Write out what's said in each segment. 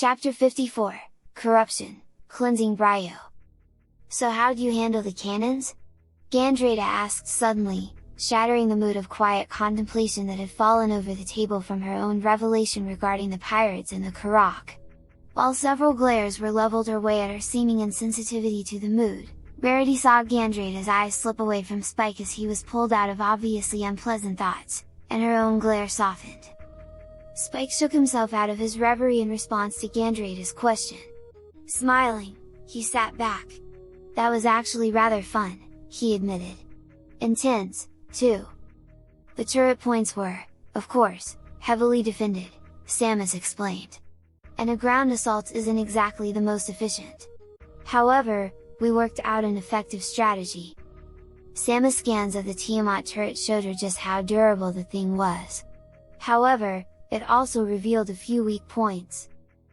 Chapter 54, Corruption, Cleansing Bryo. So how'd you handle the cannons? Gandrada asked suddenly, shattering the mood of quiet contemplation that had fallen over the table from her own revelation regarding the pirates and the Karak. While several glares were leveled her way at her seeming insensitivity to the mood, Rarity saw Gandrada's eyes slip away from Spike as he was pulled out of obviously unpleasant thoughts, and her own glare softened. Spike shook himself out of his reverie in response to Gandrada's question. Smiling, he sat back. That was actually rather fun, he admitted. Intense, too. The turret points were, of course, heavily defended, Samus explained. And a ground assault isn't exactly the most efficient. However, we worked out an effective strategy. Samus scans of the Tiamat turret showed her just how durable the thing was. However, it also revealed a few weak points.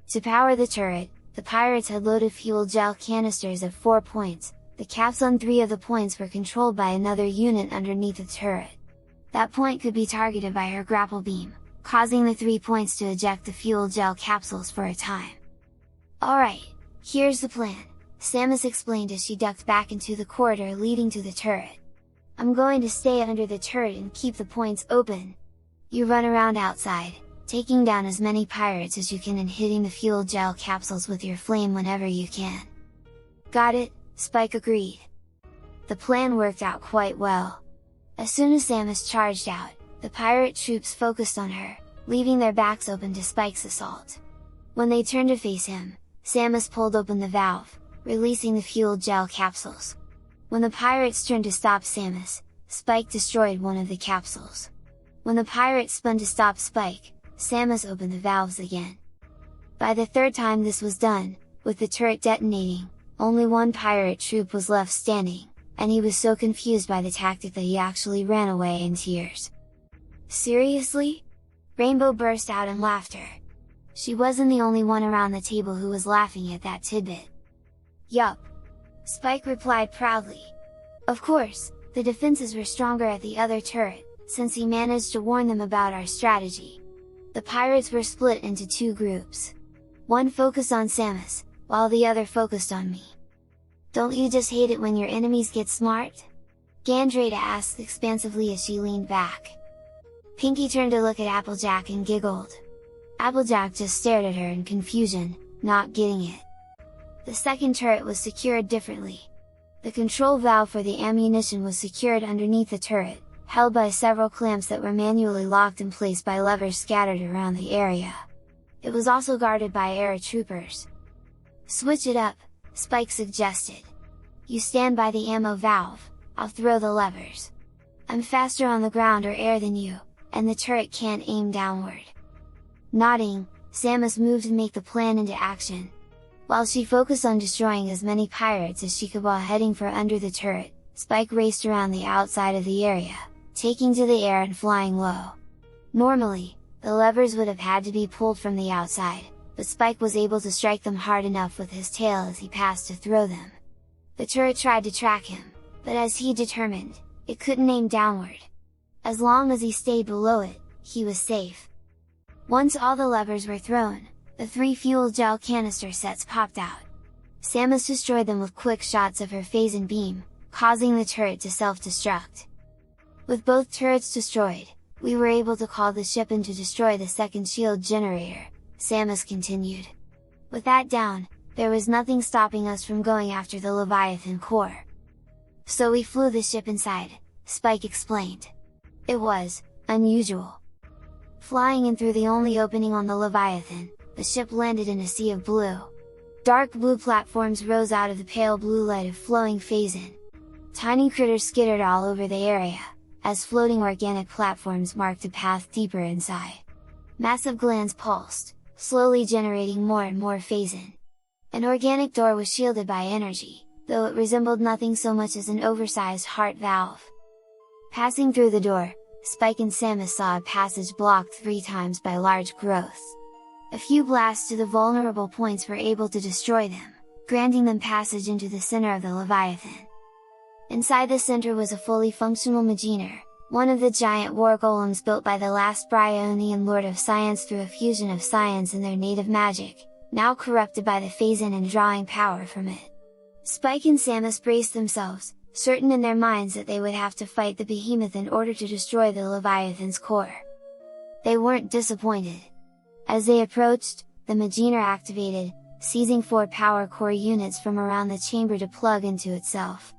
To power the turret, the pirates had loaded fuel gel canisters at 4 points, the caps on 3 of the points were controlled by another unit underneath the turret. That point could be targeted by her grapple beam, causing the 3 points to eject the fuel gel capsules for a time. Alright, here's the plan, Samus explained as she ducked back into the corridor leading to the turret. I'm going to stay under the turret and keep the points open. You run around outside, taking down as many pirates as you can and hitting the fuel gel capsules with your flame whenever you can. Got it, Spike agreed. The plan worked out quite well. As soon as Samus charged out, the pirate troops focused on her, leaving their backs open to Spike's assault. When they turned to face him, Samus pulled open the valve, releasing the fuel gel capsules. When the pirates turned to stop Samus, Spike destroyed one of the capsules. When the pirates spun to stop Spike, Samus opened the valves again. By the third time this was done, with the turret detonating, only one pirate troop was left standing, and he was so confused by the tactic that he actually ran away in tears. Seriously? Rainbow burst out in laughter. She wasn't the only one around the table who was laughing at that tidbit. Yup! Spike replied proudly. Of course, the defenses were stronger at the other turret, since he managed to warn them about our strategy. The pirates were split into 2 groups. One focused on Samus, while the other focused on me. Don't you just hate it when your enemies get smart? Gandrada asked expansively as she leaned back. Pinky turned to look at Applejack and giggled. Applejack just stared at her in confusion, not getting it. The second turret was secured differently. The control valve for the ammunition was secured underneath the turret, held by several clamps that were manually locked in place by levers scattered around the area. It was also guarded by paratroopers. Switch it up, Spike suggested. You stand by the ammo valve, I'll throw the levers. I'm faster on the ground or air than you, and the turret can't aim downward. Nodding, Samus moved to make the plan into action. While she focused on destroying as many pirates as she could while heading for under the turret, Spike raced around the outside of the area, taking to the air and flying low. Normally, the levers would have had to be pulled from the outside, but Spike was able to strike them hard enough with his tail as he passed to throw them. The turret tried to track him, but as he determined, it couldn't aim downward. As long as he stayed below it, he was safe. Once all the levers were thrown, the 3 fuel gel canister sets popped out. Samus destroyed them with quick shots of her phase and beam, causing the turret to self-destruct. With both turrets destroyed, we were able to call the ship in to destroy the second shield generator, Samus continued. With that down, there was nothing stopping us from going after the Leviathan core. So we flew the ship inside, Spike explained. It was unusual. Flying in through the only opening on the Leviathan, the ship landed in a sea of blue. Dark blue platforms rose out of the pale blue light of flowing phase-in. Tiny critters skittered all over the area, as floating organic platforms marked a path deeper inside. Massive glands pulsed, slowly generating more and more phase-in. An organic door was shielded by energy, though it resembled nothing so much as an oversized heart valve. Passing through the door, Spike and Samus saw a passage blocked 3 times by large growths. A few blasts to the vulnerable points were able to destroy them, granting them passage into the center of the Leviathan. Inside the center was a fully functional Maginer, one of the giant war golems built by the last Bryonian Lord of Science through a fusion of science and their native magic, now corrupted by the phase-in and drawing power from it. Spike and Samus braced themselves, certain in their minds that they would have to fight the behemoth in order to destroy the Leviathan's core. They weren't disappointed. As they approached, the Maginer activated, seizing 4 power core units from around the chamber to plug into itself.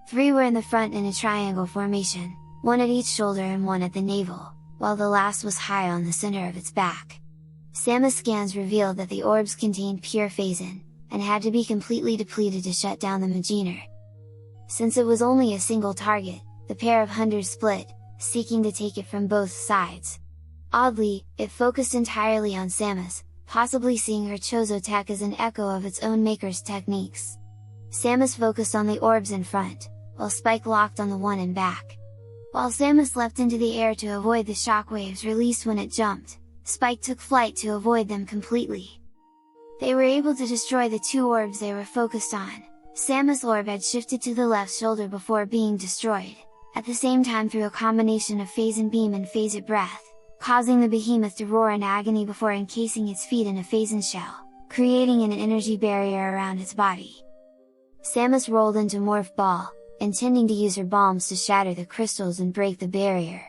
3 were in the front in a triangle formation, 1 at each shoulder and 1 at the navel, while the last was high on the center of its back. Samus scans revealed that the orbs contained pure phase-in, and had to be completely depleted to shut down the Maginer. Since it was only a single target, the pair of hunters split, seeking to take it from both sides. Oddly, it focused entirely on Samus, possibly seeing her Chozo tech as an echo of its own maker's techniques. Samus focused on the orbs in front, while Spike locked on the one in back. While Samus leapt into the air to avoid the shockwaves released when it jumped, Spike took flight to avoid them completely. They were able to destroy the 2 orbs they were focused on. Samus' orb had shifted to the left shoulder before being destroyed, at the same time through a combination of phase-in beam and phase-it breath, causing the behemoth to roar in agony before encasing its feet in a phase-in shell, creating an energy barrier around its body. Samus rolled into Morph Ball, intending to use her bombs to shatter the crystals and break the barrier.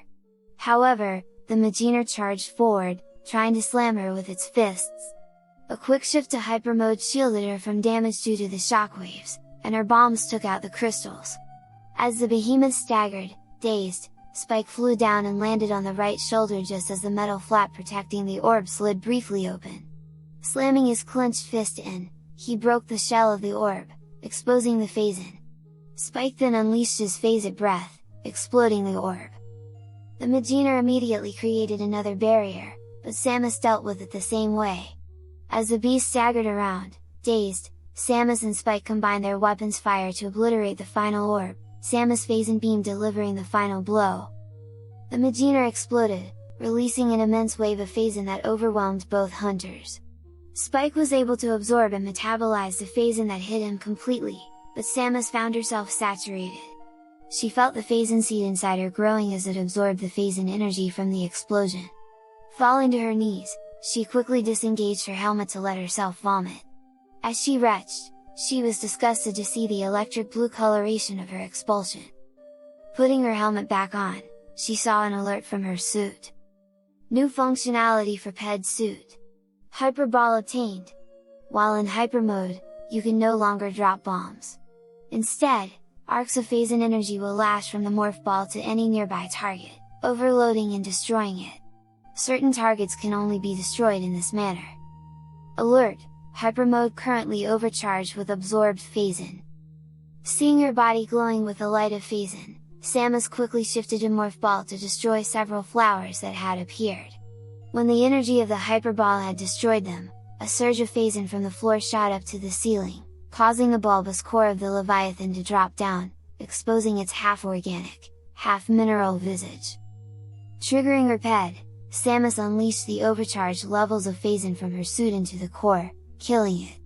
However, the Maginer charged forward, trying to slam her with its fists. A quick shift to hyper mode shielded her from damage due to the shockwaves, and her bombs took out the crystals. As the behemoth staggered, dazed, Spike flew down and landed on the right shoulder just as the metal flap protecting the orb slid briefly open. Slamming his clenched fist in, he broke the shell of the orb, exposing the phase-in. Spike then unleashed his phase-it breath, exploding the orb. The Maginer immediately created another barrier, but Samus dealt with it the same way. As the beast staggered around, dazed, Samus and Spike combined their weapons' fire to obliterate the final orb, Samus' phase-in beam delivering the final blow. The Maginer exploded, releasing an immense wave of phase-in that overwhelmed both hunters. Spike was able to absorb and metabolize the phase-in that hit him completely, but Samus found herself saturated. She felt the phase-in seed inside her growing as it absorbed the phase-in energy from the explosion. Falling to her knees, she quickly disengaged her helmet to let herself vomit. As she retched, she was disgusted to see the electric blue coloration of her expulsion. Putting her helmet back on, she saw an alert from her suit. New functionality for PED suit. Hyper Ball obtained! While in hyper mode, you can no longer drop bombs. Instead, arcs of phase-in energy will lash from the Morph Ball to any nearby target, overloading and destroying it. Certain targets can only be destroyed in this manner. Alert! Hyper mode currently overcharged with absorbed phase-in. Seeing her body glowing with the light of phase-in, Samus quickly shifted to Morph Ball to destroy several flowers that had appeared. When the energy of the Hyper Ball had destroyed them, a surge of phase-in from the floor shot up to the ceiling, causing the bulbous core of the Leviathan to drop down, exposing its half-organic, half-mineral visage. Triggering her PED, Samus unleashed the overcharged levels of phase-in from her suit into the core, killing it.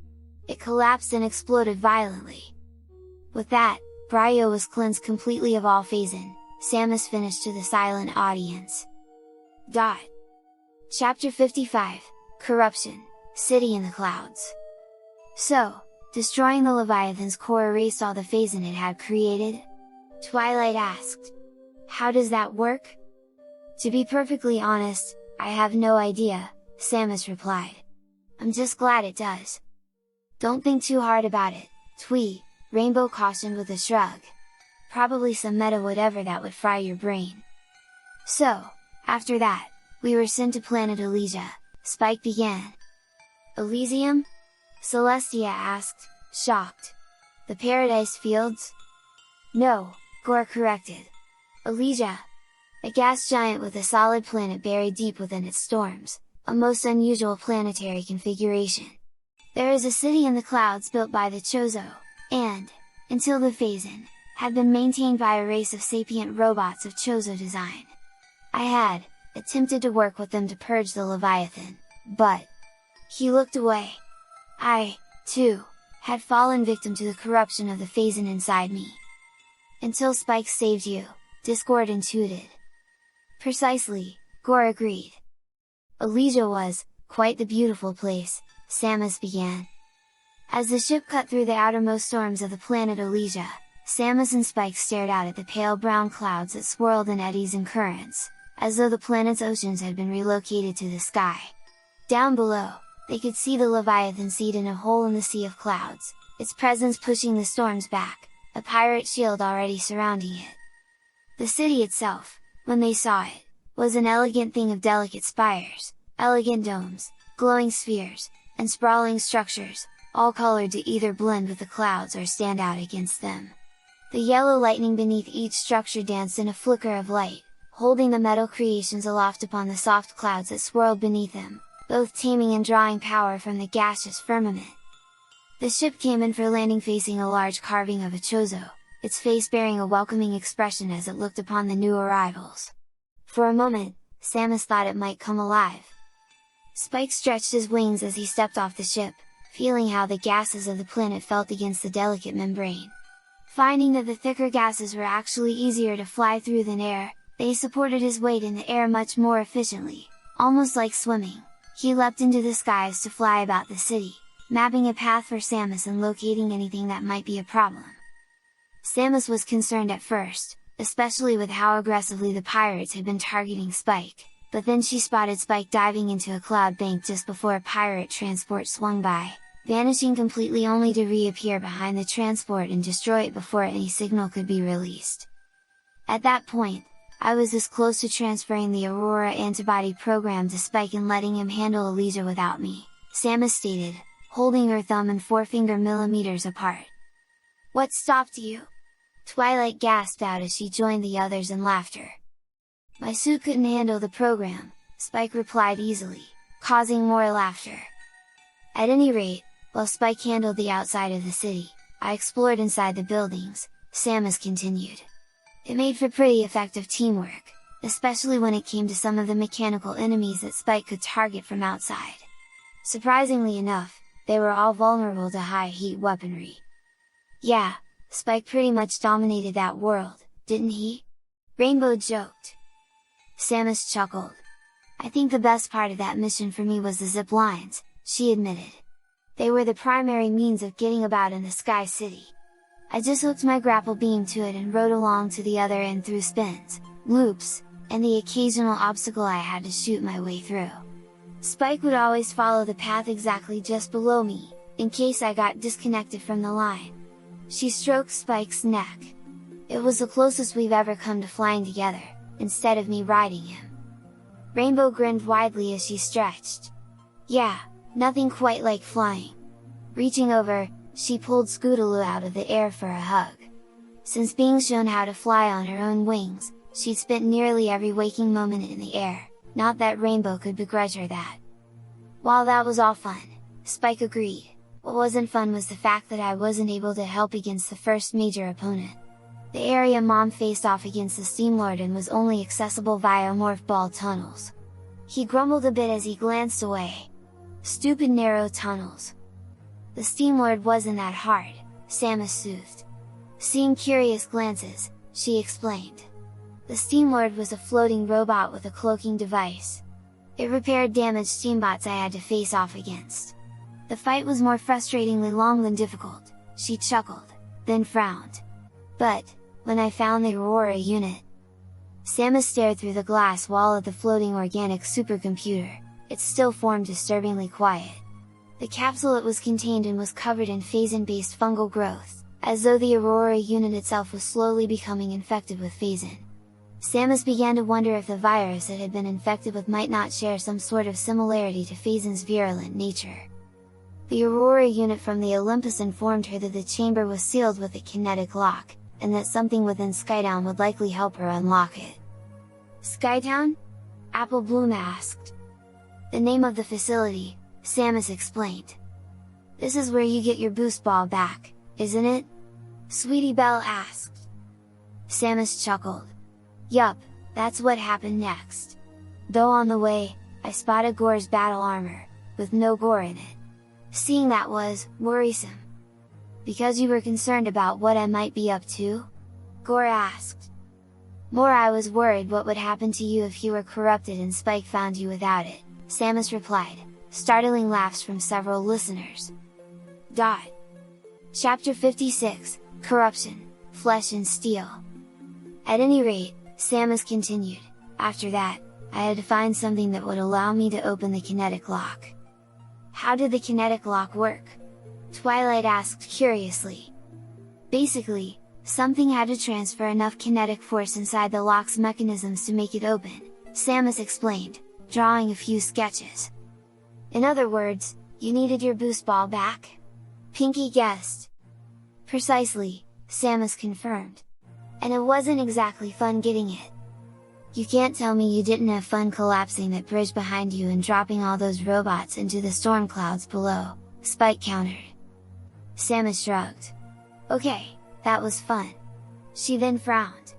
It collapsed and exploded violently. With that, Bryo was cleansed completely of all phase-in, Samus finished to the silent audience. Chapter 55, Corruption, City in the Clouds. So, destroying the Leviathan's core erased all the phase-in it had created? Twilight asked. How does that work? To be perfectly honest, I have no idea, Samus replied. I'm just glad it does. Don't think too hard about it, Twee, Rainbow cautioned with a shrug. Probably some meta whatever that would fry your brain. So, after that, we were sent to planet Elysia, Spike began. Elysium? Celestia asked, shocked. The Paradise Fields? No, Gore corrected. Elysia. A gas giant with a solid planet buried deep within its storms, a most unusual planetary configuration. There is a city in the clouds built by the Chozo, and, until the phase-in, had been maintained by a race of sapient robots of Chozo design. I had attempted to work with them to purge the Leviathan, but he looked away. I, too, had fallen victim to the corruption of the phase-in inside me. Until Spike saved you, Discord intuited. Precisely, Gore agreed. Elysia was, quite the beautiful place, Samus began. As the ship cut through the outermost storms of the planet Elysia, Samus and Spike stared out at the pale brown clouds that swirled in eddies and currents, as though the planet's oceans had been relocated to the sky. Down below, they could see the Leviathan seat in a hole in the sea of clouds, its presence pushing the storms back, a pirate shield already surrounding it. The city itself, when they saw it, was an elegant thing of delicate spires, elegant domes, glowing spheres, and sprawling structures, all colored to either blend with the clouds or stand out against them. The yellow lightning beneath each structure danced in a flicker of light, holding the metal creations aloft upon the soft clouds that swirled beneath them, both taming and drawing power from the gaseous firmament. The ship came in for landing facing a large carving of a Chozo, its face bearing a welcoming expression as it looked upon the new arrivals. For a moment, Samus thought it might come alive. Spike stretched his wings as he stepped off the ship, feeling how the gases of the planet felt against the delicate membrane. Finding that the thicker gases were actually easier to fly through than air, they supported his weight in the air much more efficiently, almost like swimming. He leapt into the skies to fly about the city, mapping a path for Samus and locating anything that might be a problem. Samus was concerned at first, especially with how aggressively the pirates had been targeting Spike, but then she spotted Spike diving into a cloud bank just before a pirate transport swung by, vanishing completely only to reappear behind the transport and destroy it before any signal could be released. At that point, I was this close to transferring the Aurora antibody program to Spike and letting him handle Elysia without me, Samus stated, holding her thumb and forefinger millimeters apart. "What stopped you?" Twilight gasped out as she joined the others in laughter. "My suit couldn't handle the program," Spike replied easily, causing more laughter. At any rate, while Spike handled the outside of the city, I explored inside the buildings, Samus continued. It made for pretty effective teamwork, especially when it came to some of the mechanical enemies that Spike could target from outside. Surprisingly enough, they were all vulnerable to high heat weaponry. "Yeah, Spike pretty much dominated that world, didn't he?" Rainbow joked. Samus chuckled. "I think the best part of that mission for me was the zip lines," she admitted. "They were the primary means of getting about in the Sky City. I just hooked my grapple beam to it and rode along to the other end through spins, loops, and the occasional obstacle I had to shoot my way through. Spike would always follow the path exactly just below me, in case I got disconnected from the line." She stroked Spike's neck. "It was the closest we've ever come to flying together, instead of me riding him." Rainbow grinned widely as she stretched. "Yeah, nothing quite like flying." Reaching over, she pulled Scootaloo out of the air for a hug. Since being shown how to fly on her own wings, she'd spent nearly every waking moment in the air, not that Rainbow could begrudge her that. While that was all fun, Spike agreed, what wasn't fun was the fact that I wasn't able to help against the first major opponent. The area Mom faced off against the Steamlord and was only accessible via Morph Ball tunnels. He grumbled a bit as he glanced away. "Stupid narrow tunnels." "The Steamlord wasn't that hard," Samus soothed. Seeing curious glances, she explained. "The Steamlord was a floating robot with a cloaking device. It repaired damaged steambots I had to face off against. The fight was more frustratingly long than difficult," she chuckled, then frowned. "But, when I found the Aurora unit..." Samus stared through the glass wall at the floating organic supercomputer, its still form disturbingly quiet. The capsule it was contained in was covered in phazin-based fungal growth, as though the Aurora unit itself was slowly becoming infected with phazin. Samus began to wonder if the virus it had been infected with might not share some sort of similarity to phazin's virulent nature. The Aurora unit from the Olympus informed her that the chamber was sealed with a kinetic lock, and that something within Skytown would likely help her unlock it. "Skytown?" Apple Bloom asked. "The name of the facility," Samus explained. "This is where you get your boost ball back, isn't it?" Sweetie Belle asked. Samus chuckled. "Yup, that's what happened next. Though on the way, I spotted Gore's battle armor, with no Gore in it. Seeing that was worrisome." "Because you were concerned about what I might be up to?" Gore asked. "More, I was worried what would happen to you if you were corrupted and Spike found you without it," Samus replied, startling laughs from several listeners. Chapter 56, Corruption, Flesh and Steel. At any rate, Samus continued, after that, I had to find something that would allow me to open the kinetic lock. How did the kinetic lock work? Twilight asked curiously. Basically, something had to transfer enough kinetic force inside the lock's mechanisms to make it open, Samus explained, drawing a few sketches. In other words, you needed your boost ball back? Pinky guessed. Precisely, Samus confirmed. And it wasn't exactly fun getting it. You can't tell me you didn't have fun collapsing that bridge behind you and dropping all those robots into the storm clouds below, Spike countered. Samus shrugged. Okay, that was fun. She then frowned.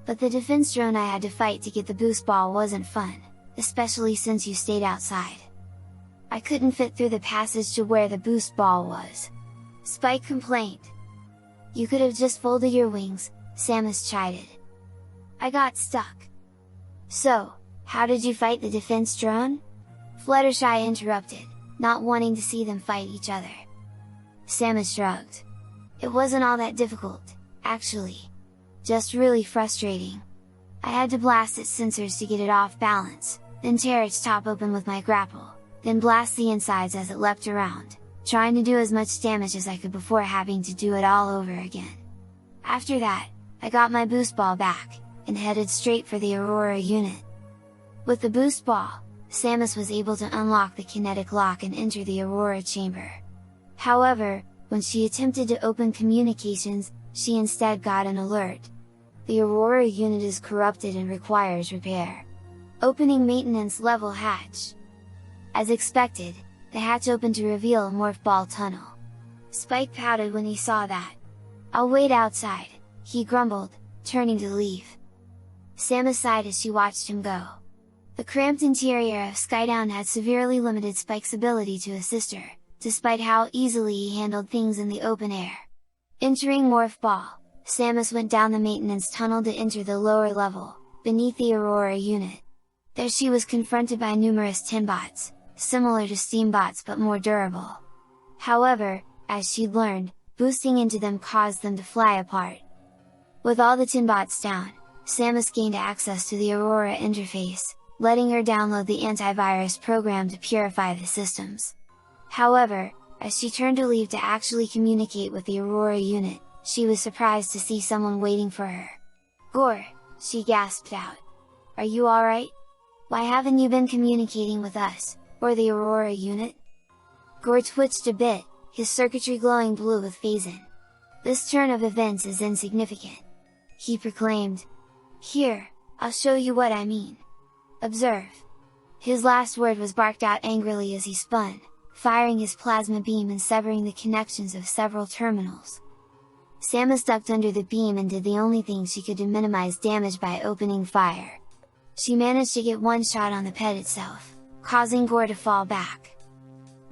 But the defense drone I had to fight to get the boost ball wasn't fun, especially since you stayed outside. I couldn't fit through the passage to where the boost ball was. Spike complained. You could have just folded your wings, Samus chided. I got stuck. So, how did you fight the defense drone? Fluttershy interrupted, not wanting to see them fight each other. Samus shrugged. It wasn't all that difficult, actually. Just really frustrating. I had to blast its sensors to get it off balance, then tear its top open with my grapple, then blast the insides as it leapt around, trying to do as much damage as I could before having to do it all over again. After that, I got my boost ball back, and headed straight for the Aurora unit. With the boost ball, Samus was able to unlock the kinetic lock and enter the Aurora chamber. However, when she attempted to open communications, she instead got an alert. The Aurora unit is corrupted and requires repair. Opening maintenance level hatch. As expected, the hatch opened to reveal a morph ball tunnel. Spike pouted when he saw that. I'll wait outside, he grumbled, turning to leave. Samus sighed as she watched him go. The cramped interior of Skydown had severely limited Spike's ability to assist her, despite how easily he handled things in the open air. Entering Morph Ball, Samus went down the maintenance tunnel to enter the lower level, beneath the Aurora unit. There she was confronted by numerous Tinbots, similar to Steambots but more durable. However, as she'd learned, boosting into them caused them to fly apart. With all the Tinbots down, Samus gained access to the Aurora interface, letting her download the antivirus program to purify the systems. However, as she turned to leave to actually communicate with the Aurora unit, she was surprised to see someone waiting for her. Gore, she gasped out. Are you alright? Why haven't you been communicating with us, or the Aurora unit? Gore twitched a bit, his circuitry glowing blue with phase-in. This turn of events is insignificant. He proclaimed. Here, I'll show you what I mean. Observe. His last word was barked out angrily as he spun, firing his plasma beam and severing the connections of several terminals. Samus ducked under the beam and did the only thing she could to minimize damage by opening fire. She managed to get one shot on the pet itself, causing Gore to fall back.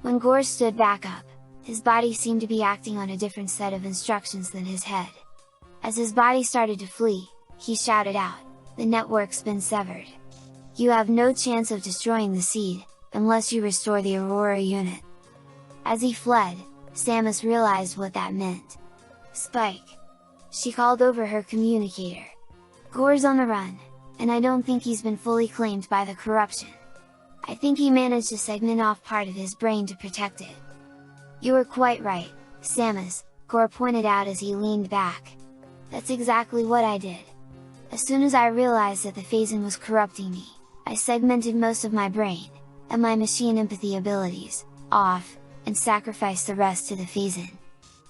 When Gore stood back up, his body seemed to be acting on a different set of instructions than his head. As his body started to flee, he shouted out, "The network's been severed. You have no chance of destroying the seed, unless you restore the Aurora unit." As he fled, Samus realized what that meant. Spike! She called over her communicator. Gore's on the run, and I don't think he's been fully claimed by the corruption. I think he managed to segment off part of his brain to protect it. You were quite right, Samus, Gore pointed out as he leaned back. That's exactly what I did. As soon as I realized that the phase-in was corrupting me, I segmented most of my brain, and my machine empathy abilities, off, and sacrificed the rest to the phase-in.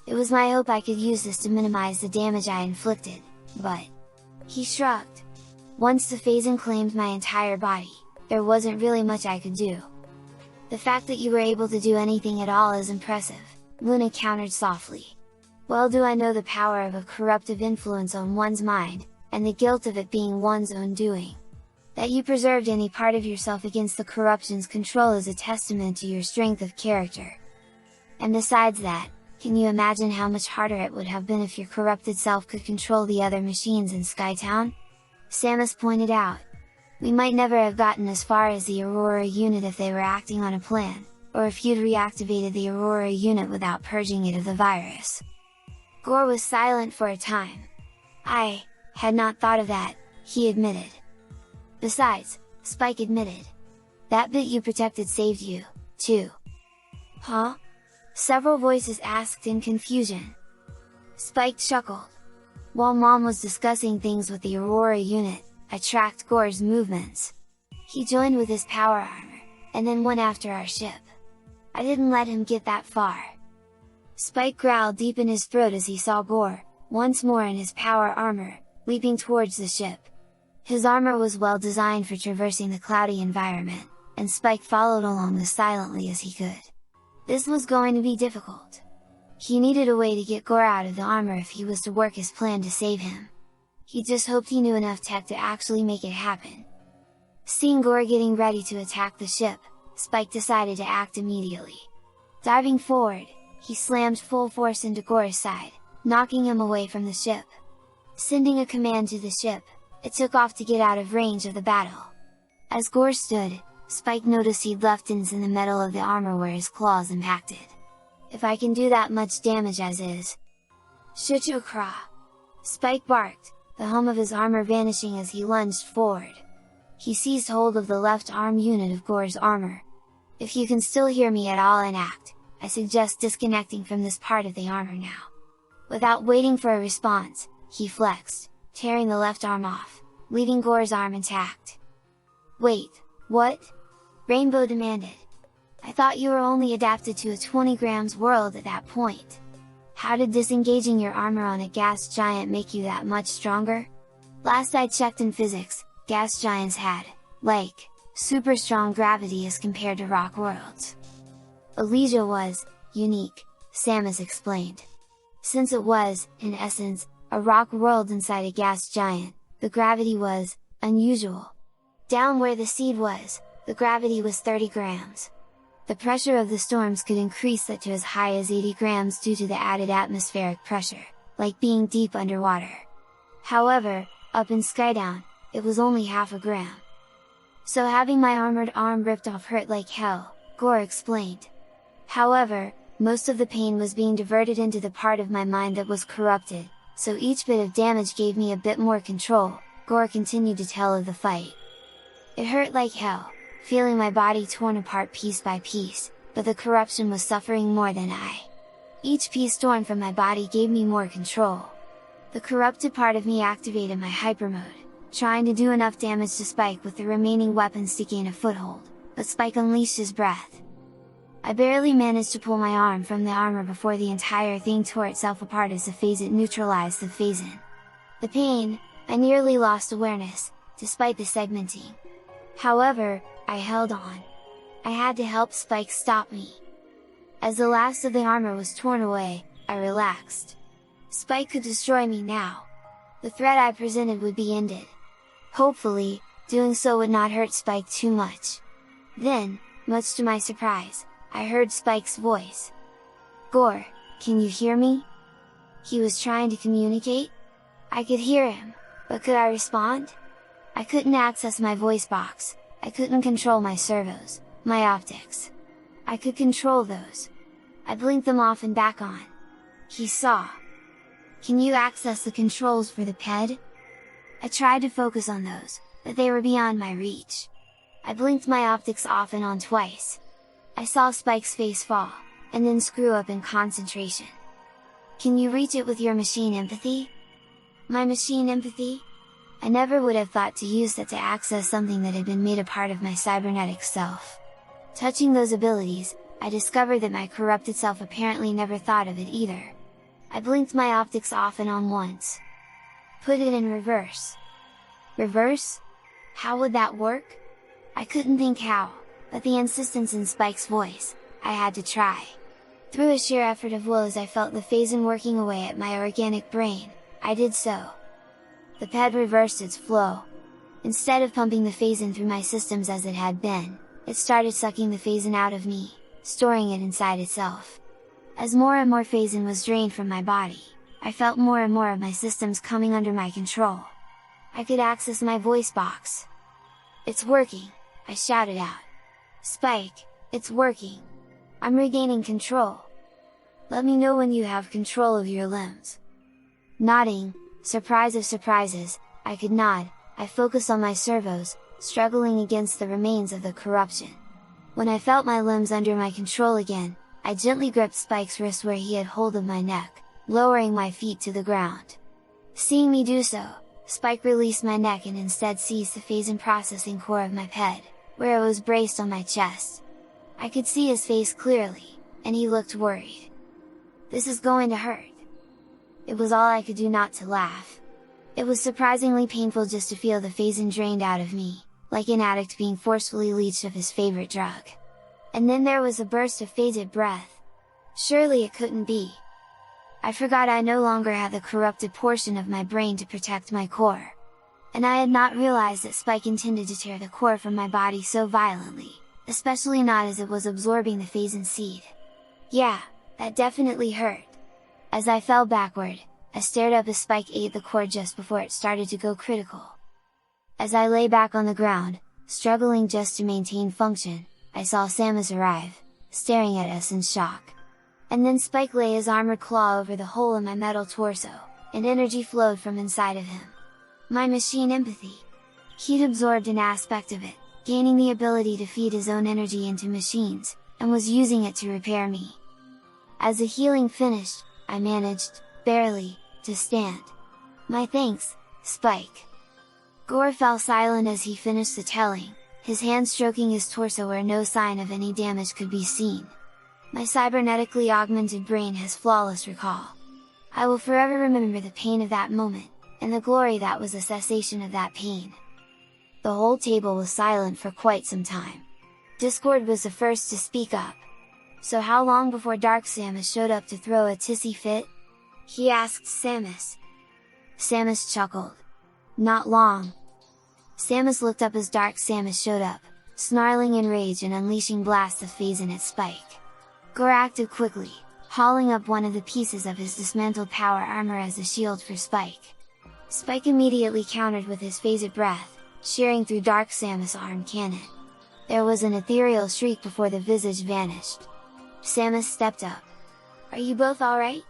It was my hope I could use this to minimize the damage I inflicted, but... He shrugged. Once the phase-in claimed my entire body, there wasn't really much I could do. The fact that you were able to do anything at all is impressive, Luna countered softly. Well do I know the power of a corruptive influence on one's mind, and the guilt of it being one's own doing. That you preserved any part of yourself against the corruption's control is a testament to your strength of character. And besides that, can you imagine how much harder it would have been if your corrupted self could control the other machines in Skytown? Samus pointed out. We might never have gotten as far as the Aurora unit if they were acting on a plan, or if you'd reactivated the Aurora unit without purging it of the virus. Gore was silent for a time. I had not thought of that, he admitted. Besides, Spike admitted, that bit you protected saved you, too. Huh? Several voices asked in confusion. Spike chuckled. While Mom was discussing things with the Aurora unit, I tracked Gore's movements. He joined with his power armor, and then went after our ship. I didn't let him get that far. Spike growled deep in his throat as he saw Gore, once more in his power armor, leaping towards the ship. His armor was well designed for traversing the cloudy environment, and Spike followed along as silently as he could. This was going to be difficult. He needed a way to get Gore out of the armor if he was to work his plan to save him. He just hoped he knew enough tech to actually make it happen. Seeing Gore getting ready to attack the ship, Spike decided to act immediately. Diving forward, he slammed full force into Gore's side, knocking him away from the ship. Sending a command to the ship, it took off to get out of range of the battle. As Gore stood, Spike noticed he'd left dents in the metal of the armor where his claws impacted. If I can do that much damage as is. Shchukra! Spike barked, the hum of his armor vanishing as he lunged forward. He seized hold of the left arm unit of Gore's armor. If you can still hear me at all and act, I suggest disconnecting from this part of the armor now. Without waiting for a response, he flexed, tearing the left arm off, leaving Gore's arm intact. Wait, what? Rainbow demanded. I thought you were only adapted to a 20 grams world at that point. How did disengaging your armor on a gas giant make you that much stronger? Last I checked in physics, gas giants had, like, super strong gravity as compared to rock worlds. Elysia was, unique, Samus explained. Since it was, in essence, a rock world inside a gas giant, the gravity was, unusual. Down where the seed was, the gravity was 30 grams. The pressure of the storms could increase that to as high as 80 grams due to the added atmospheric pressure, like being deep underwater. However, up in Skydown, it was only half a gram. So having my armored arm ripped off hurt like hell, Gore explained. However, most of the pain was being diverted into the part of my mind that was corrupted, so each bit of damage gave me a bit more control, Gore continued to tell of the fight. It hurt like hell, feeling my body torn apart piece by piece, but the corruption was suffering more than I. Each piece torn from my body gave me more control. The corrupted part of me activated my hyper mode, trying to do enough damage to Spike with the remaining weapons to gain a foothold, but Spike unleashed his breath. I barely managed to pull my arm from the armor before the entire thing tore itself apart as the phase-it neutralized the phase-in. The pain, I nearly lost awareness, despite the segmenting. However, I held on. I had to help Spike stop me. As the last of the armor was torn away, I relaxed. Spike could destroy me now. The threat I presented would be ended. Hopefully, doing so would not hurt Spike too much. Then, much to my surprise, I heard Spike's voice. Gore, can you hear me? He was trying to communicate? I could hear him, but could I respond? I couldn't access my voice box, I couldn't control my servos, my optics. I could control those. I blinked them off and back on. He saw. Can you access the controls for the PED? I tried to focus on those, but they were beyond my reach. I blinked my optics off and on twice. I saw Spike's face fall, and then screw up in concentration. Can you reach it with your machine empathy? My machine empathy? I never would have thought to use that to access something that had been made a part of my cybernetic self. Touching those abilities, I discovered that my corrupted self apparently never thought of it either. I blinked my optics off and on once. Put it in reverse. Reverse? How would that work? I couldn't think how, but the insistence in Spike's voice, I had to try. Through a sheer effort of will as I felt the phase-in working away at my organic brain, I did so. The PED reversed its flow. Instead of pumping the phase-in through my systems as it had been, it started sucking the phase-in out of me, storing it inside itself. As more and more phase-in was drained from my body, I felt more and more of my systems coming under my control. I could access my voice box. It's working, I shouted out. Spike, it's working! I'm regaining control. Let me know when you have control of your limbs. Nodding, surprise of surprises, I could nod. I focused on my servos, struggling against the remains of the corruption. When I felt my limbs under my control again, I gently gripped Spike's wrist where he had hold of my neck, lowering my feet to the ground. Seeing me do so, Spike released my neck and instead seized the phase and processing core of my ped, where it was braced on my chest. I could see his face clearly, and he looked worried. This is going to hurt. It was all I could do not to laugh. It was surprisingly painful just to feel the phase drained out of me, like an addict being forcefully leached of his favorite drug. And then there was a burst of phased breath. Surely it couldn't be. I forgot I no longer had the corrupted portion of my brain to protect my core. And I had not realized that Spike intended to tear the core from my body so violently, especially not as it was absorbing the phase seed. Yeah, that definitely hurt. As I fell backward, I stared up as Spike ate the core just before it started to go critical. As I lay back on the ground, struggling just to maintain function, I saw Samus arrive, staring at us in shock. And then Spike lay his armored claw over the hole in my metal torso, and energy flowed from inside of him. My machine empathy. He'd absorbed an aspect of it, gaining the ability to feed his own energy into machines, and was using it to repair me. As the healing finished, I managed, barely, to stand. My thanks, Spike. Gore fell silent as he finished the telling, his hand stroking his torso where no sign of any damage could be seen. My cybernetically augmented brain has flawless recall. I will forever remember the pain of that moment, and the glory that was the cessation of that pain. The whole table was silent for quite some time. Discord was the first to speak up. So how long before Dark Samus showed up to throw a tissy fit? He asked Samus. Samus chuckled. Not long. Samus looked up as Dark Samus showed up, snarling in rage and unleashing blasts of phase at Spike. Gore acted quickly, hauling up one of the pieces of his dismantled power armor as a shield for Spike. Spike immediately countered with his phased breath, shearing through Dark Samus' arm cannon. There was an ethereal shriek before the visage vanished. Samus stepped up. Are you both alright?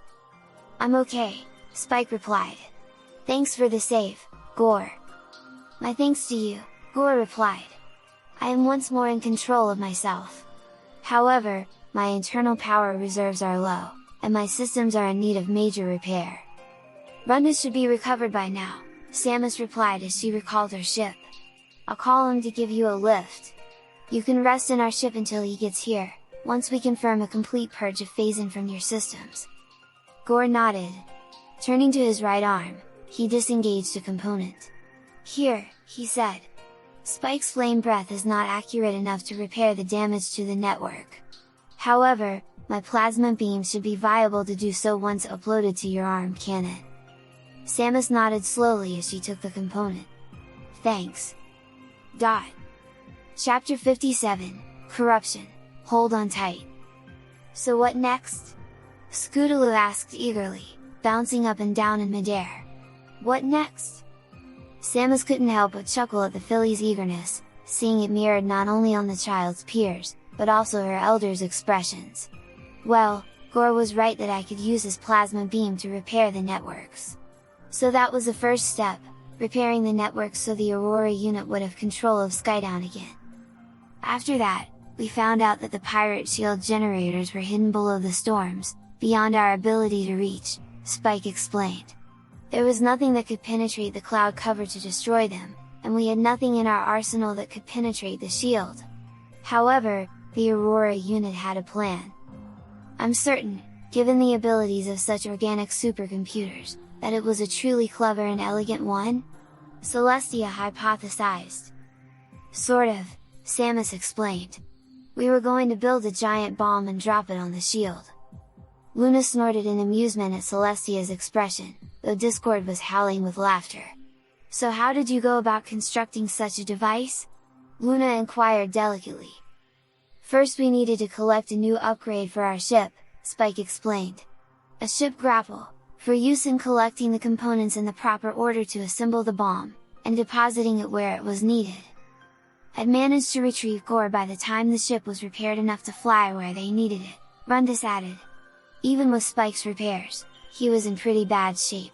I'm okay, Spike replied. Thanks for the save, Gore. My thanks to you, Gore replied. I am once more in control of myself. However, my internal power reserves are low, and my systems are in need of major repair. Rundus should be recovered by now, Samus replied as she recalled her ship. I'll call him to give you a lift. You can rest in our ship until he gets here, once we confirm a complete purge of phasing from your systems. Gore nodded. Turning to his right arm, he disengaged a component. Here, he said. Spike's flame breath is not accurate enough to repair the damage to the network. However, my plasma beam should be viable to do so once uploaded to your arm cannon. Samus nodded slowly as she took the component. Thanks. Chapter 57, Corruption, hold on tight. So what next? Scootaloo asked eagerly, bouncing up and down in midair. What next? Samus couldn't help but chuckle at the filly's eagerness, seeing it mirrored not only on the child's peers, but also her elders' expressions. Well, Gore was right that I could use his plasma beam to repair the networks. So that was the first step, repairing the networks so the Aurora unit would have control of Skydown again. After that, we found out that the pirate shield generators were hidden below the storms, beyond our ability to reach, Spike explained. There was nothing that could penetrate the cloud cover to destroy them, and we had nothing in our arsenal that could penetrate the shield. However, the Aurora unit had a plan. I'm certain, given the abilities of such organic supercomputers, that it was a truly clever and elegant one? Celestia hypothesized. Sort of, Samus explained. We were going to build a giant bomb and drop it on the shield. Luna snorted in amusement at Celestia's expression, though Discord was howling with laughter. So how did you go about constructing such a device? Luna inquired delicately. First we needed to collect a new upgrade for our ship, Spike explained. A ship grapple, for use in collecting the components in the proper order to assemble the bomb, and depositing it where it was needed. I'd managed to retrieve Gore by the time the ship was repaired enough to fly where they needed it, Rundus added. Even with Spike's repairs, he was in pretty bad shape.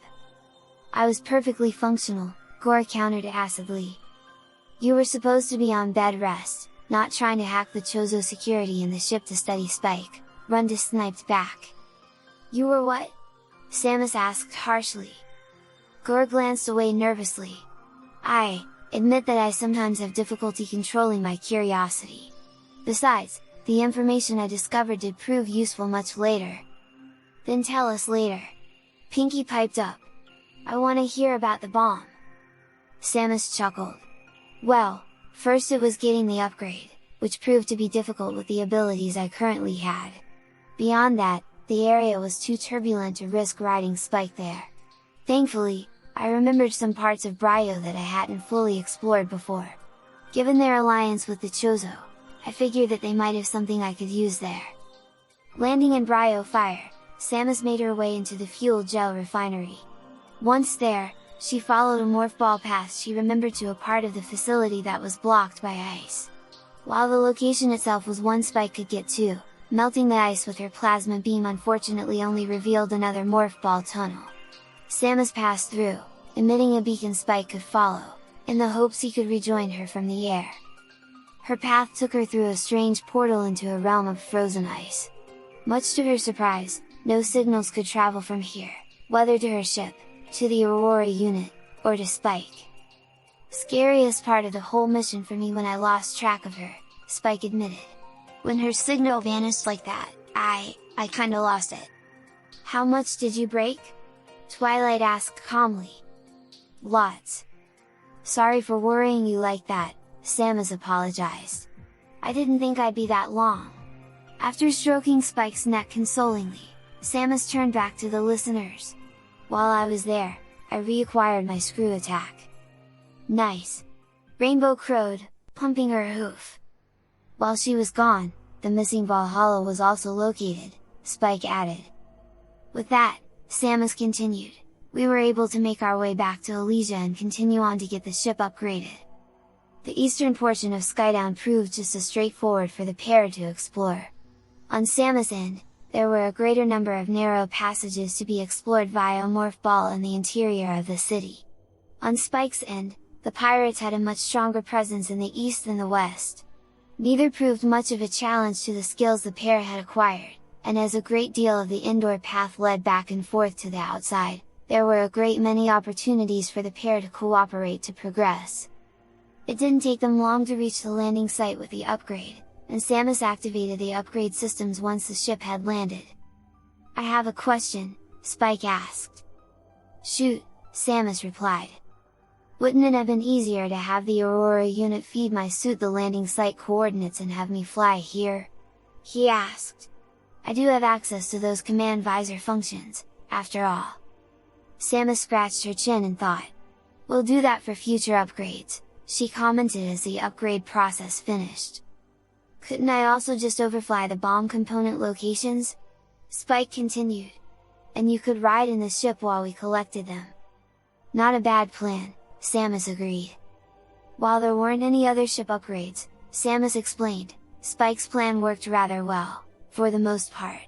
I was perfectly functional, Gore countered acidly. You were supposed to be on bed rest, not trying to hack the Chozo security in the ship to study Spike, Rundus sniped back. You were what? Samus asked harshly. Gore glanced away nervously. I admit that I sometimes have difficulty controlling my curiosity. Besides, the information I discovered did prove useful much later. Then tell us later. Pinky piped up. I want to hear about the bomb. Samus chuckled. Well, first it was getting the upgrade, which proved to be difficult with the abilities I currently had. Beyond that, the area was too turbulent to risk riding Spike there. Thankfully, I remembered some parts of Bryo that I hadn't fully explored before. Given their alliance with the Chozo, I figured that they might have something I could use there. Landing in Bryo Fire, Samus made her way into the fuel gel refinery. Once there, she followed a morph ball path she remembered to a part of the facility that was blocked by ice. While the location itself was one Spike could get to, melting the ice with her plasma beam unfortunately only revealed another morph ball tunnel. Samus passed through, emitting a beacon Spike could follow, in the hopes he could rejoin her from the air. Her path took her through a strange portal into a realm of frozen ice. Much to her surprise, no signals could travel from here, whether to her ship, to the Aurora unit, or to Spike. Scariest part of the whole mission for me when I lost track of her, Spike admitted. When her signal vanished like that, I kinda lost it. How much did you break? Twilight asked calmly. Lots. Sorry for worrying you like that, Samus apologized. I didn't think I'd be that long. After stroking Spike's neck consolingly, Samus turned back to the listeners. While I was there, I reacquired my screw attack. Nice! Rainbow crowed, pumping her hoof. While she was gone, the missing Valhalla was also located, Spike added. With that, Samus continued, we were able to make our way back to Elysia and continue on to get the ship upgraded. The eastern portion of Skydown proved just as straightforward for the pair to explore. On Samus' end, there were a greater number of narrow passages to be explored via a morph ball in the interior of the city. On Spike's end, the pirates had a much stronger presence in the east than the west. Neither proved much of a challenge to the skills the pair had acquired, and as a great deal of the indoor path led back and forth to the outside, there were a great many opportunities for the pair to cooperate to progress. It didn't take them long to reach the landing site with the upgrade, and Samus activated the upgrade systems once the ship had landed. I have a question, Spike asked. Shoot, Samus replied. Wouldn't it have been easier to have the Aurora unit feed my suit the landing site coordinates and have me fly here? He asked. I do have access to those command visor functions, after all. Samus scratched her chin and thought. We'll do that for future upgrades, she commented as the upgrade process finished. Couldn't I also just overfly the bomb component locations? Spike continued. And you could ride in the ship while we collected them. Not a bad plan, Samus agreed. While there weren't any other ship upgrades, Samus explained, Spike's plan worked rather well, for the most part.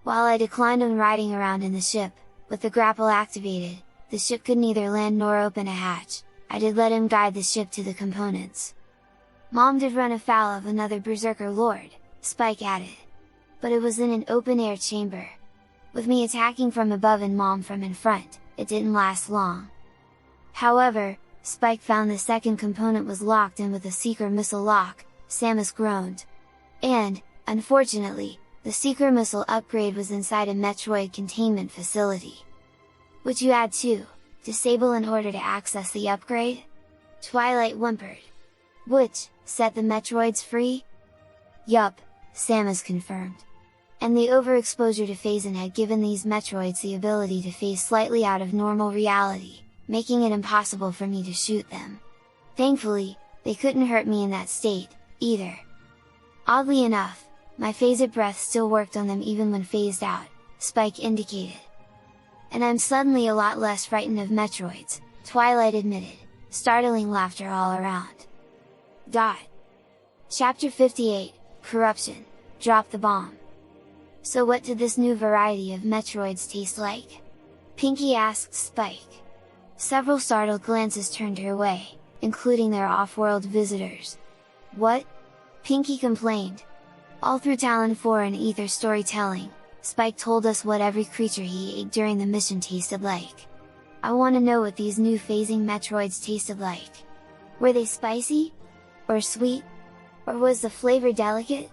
While I declined on riding around in the ship, with the grapple activated, the ship could neither land nor open a hatch, I did let him guide the ship to the components. Mom did run afoul of another Berserker Lord, Spike added. But it was in an open-air chamber. With me attacking from above and Mom from in front, it didn't last long. However, Spike found the second component was locked in with a Seeker missile lock, Samus groaned. And, unfortunately, the Seeker missile upgrade was inside a Metroid containment facility. Would you add to, disable in order to access the upgrade? Twilight whimpered. Which, set the Metroids free? Yup, Samus confirmed. And the overexposure to Phazon had given these Metroids the ability to phase slightly out of normal reality, making it impossible for me to shoot them. Thankfully, they couldn't hurt me in that state, either. Oddly enough, my phased breath still worked on them even when phased out, Spike indicated. And I'm suddenly a lot less frightened of Metroids, Twilight admitted, startling laughter all around. Chapter 58, Corruption, Drop the Bomb. So what did this new variety of Metroids taste like? Pinky asked Spike. Several startled glances turned her way, including their off-world visitors. What? Pinky complained. All through Talon 4 and Ether storytelling, Spike told us what every creature he ate during the mission tasted like. I want to know what these new phasing Metroids tasted like. Were they spicy? Or sweet? Or was the flavor delicate?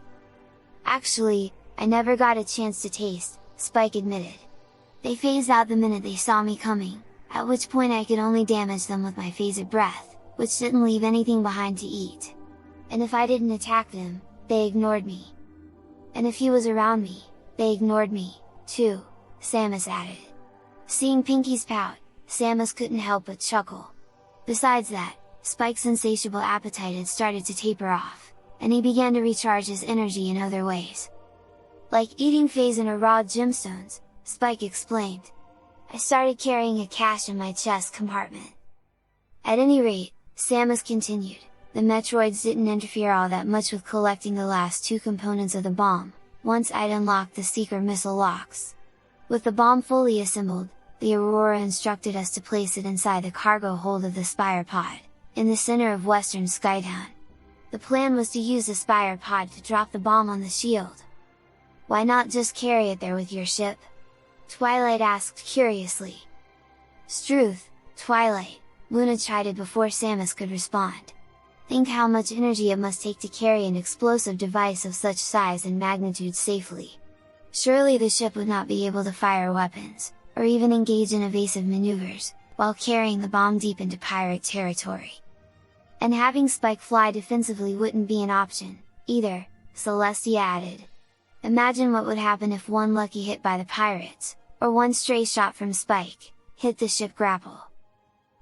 Actually, I never got a chance to taste, Spike admitted. They phased out the minute they saw me coming, at which point I could only damage them with my phased breath, which didn't leave anything behind to eat. And if I didn't attack them, they ignored me. And if he was around me, they ignored me, too, Samus added. Seeing Pinky's pout, Samus couldn't help but chuckle. Besides that, Spike's insatiable appetite had started to taper off, and he began to recharge his energy in other ways. Like eating phase or raw gemstones, Spike explained. I started carrying a cache in my chest compartment. At any rate, Samus continued, the Metroids didn't interfere all that much with collecting the last two components of the bomb, once I'd unlocked the seeker missile locks. With the bomb fully assembled, the Aurora instructed us to place it inside the cargo hold of the Spire Pod, in the center of Western Skytown. The plan was to use the Spire Pod to drop the bomb on the shield. Why not just carry it there with your ship? Twilight asked curiously. Struth, Twilight, Luna chided before Samus could respond. Think how much energy it must take to carry an explosive device of such size and magnitude safely. Surely the ship would not be able to fire weapons, or even engage in evasive maneuvers, while carrying the bomb deep into pirate territory. And having Spike fly defensively wouldn't be an option, either, Celestia added. Imagine what would happen if one lucky hit by the pirates, or one stray shot from Spike, hit the ship grapple.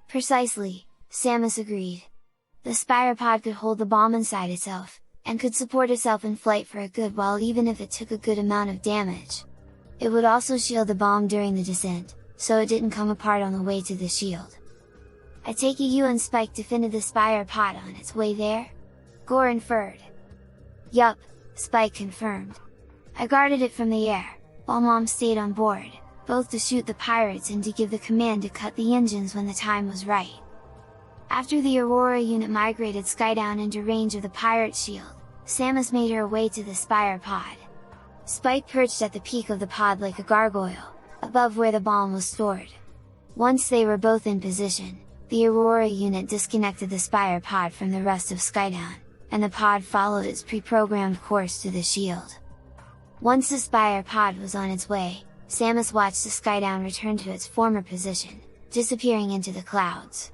Precisely, Samus agreed. The Spire Pod could hold the bomb inside itself, and could support itself in flight for a good while even if it took a good amount of damage. It would also shield the bomb during the descent, so it didn't come apart on the way to the shield. I take it you and Spike defended the Spire Pod on its way there? Gore inferred. Yup, Spike confirmed. I guarded it from the air, while Mom stayed on board, both to shoot the pirates and to give the command to cut the engines when the time was right. After the Aurora unit migrated Skydown into range of the pirate shield, Samus made her way to the Spire Pod. Spike perched at the peak of the pod like a gargoyle, above where the bomb was stored. Once they were both in position, the Aurora unit disconnected the Spire Pod from the rest of Skydown, and the pod followed its pre-programmed course to the shield. Once the Spire Pod was on its way, Samus watched the Skydown return to its former position, disappearing into the clouds.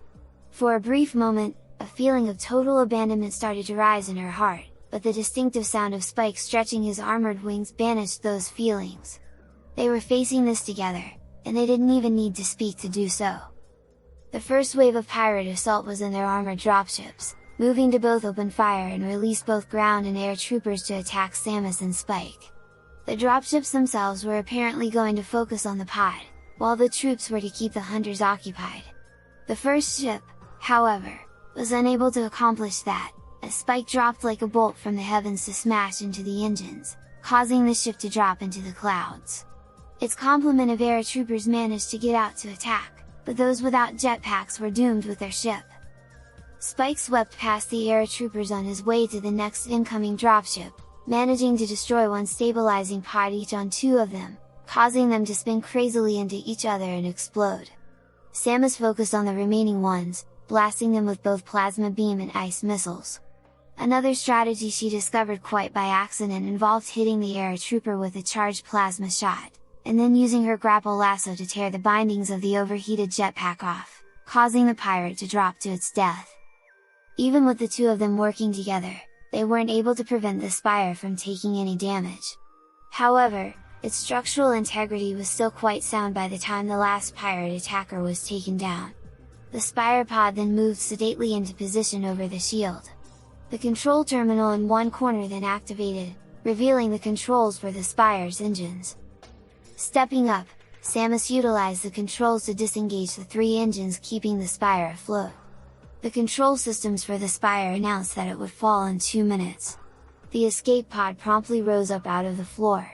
For a brief moment, a feeling of total abandonment started to rise in her heart, but the distinctive sound of Spike stretching his armored wings banished those feelings. They were facing this together, and they didn't even need to speak to do so. The first wave of pirate assault was in their armored dropships, moving to both open fire and release both ground and air troopers to attack Samus and Spike. The dropships themselves were apparently going to focus on the pod, while the troops were to keep the hunters occupied. The first ship, however, was unable to accomplish that, as Spike dropped like a bolt from the heavens to smash into the engines, causing the ship to drop into the clouds. Its complement of air troopers managed to get out to attack, but those without jetpacks were doomed with their ship. Spike swept past the air troopers on his way to the next incoming dropship, managing to destroy one stabilizing pod each on two of them, causing them to spin crazily into each other and explode. Samus focused on the remaining ones, blasting them with both plasma beam and ice missiles. Another strategy she discovered quite by accident involved hitting the air trooper with a charged plasma shot, and then using her grapple lasso to tear the bindings of the overheated jetpack off, causing the pirate to drop to its death. Even with the two of them working together, they weren't able to prevent the Spire from taking any damage. However, its structural integrity was still quite sound by the time the last pirate attacker was taken down. The Spire Pod then moved sedately into position over the shield. The control terminal in one corner then activated, revealing the controls for the Spire's engines. Stepping up, Samus utilized the controls to disengage the three engines keeping the Spire afloat. The control systems for the spire announced that it would fall in 2 minutes. The escape pod promptly rose up out of the floor.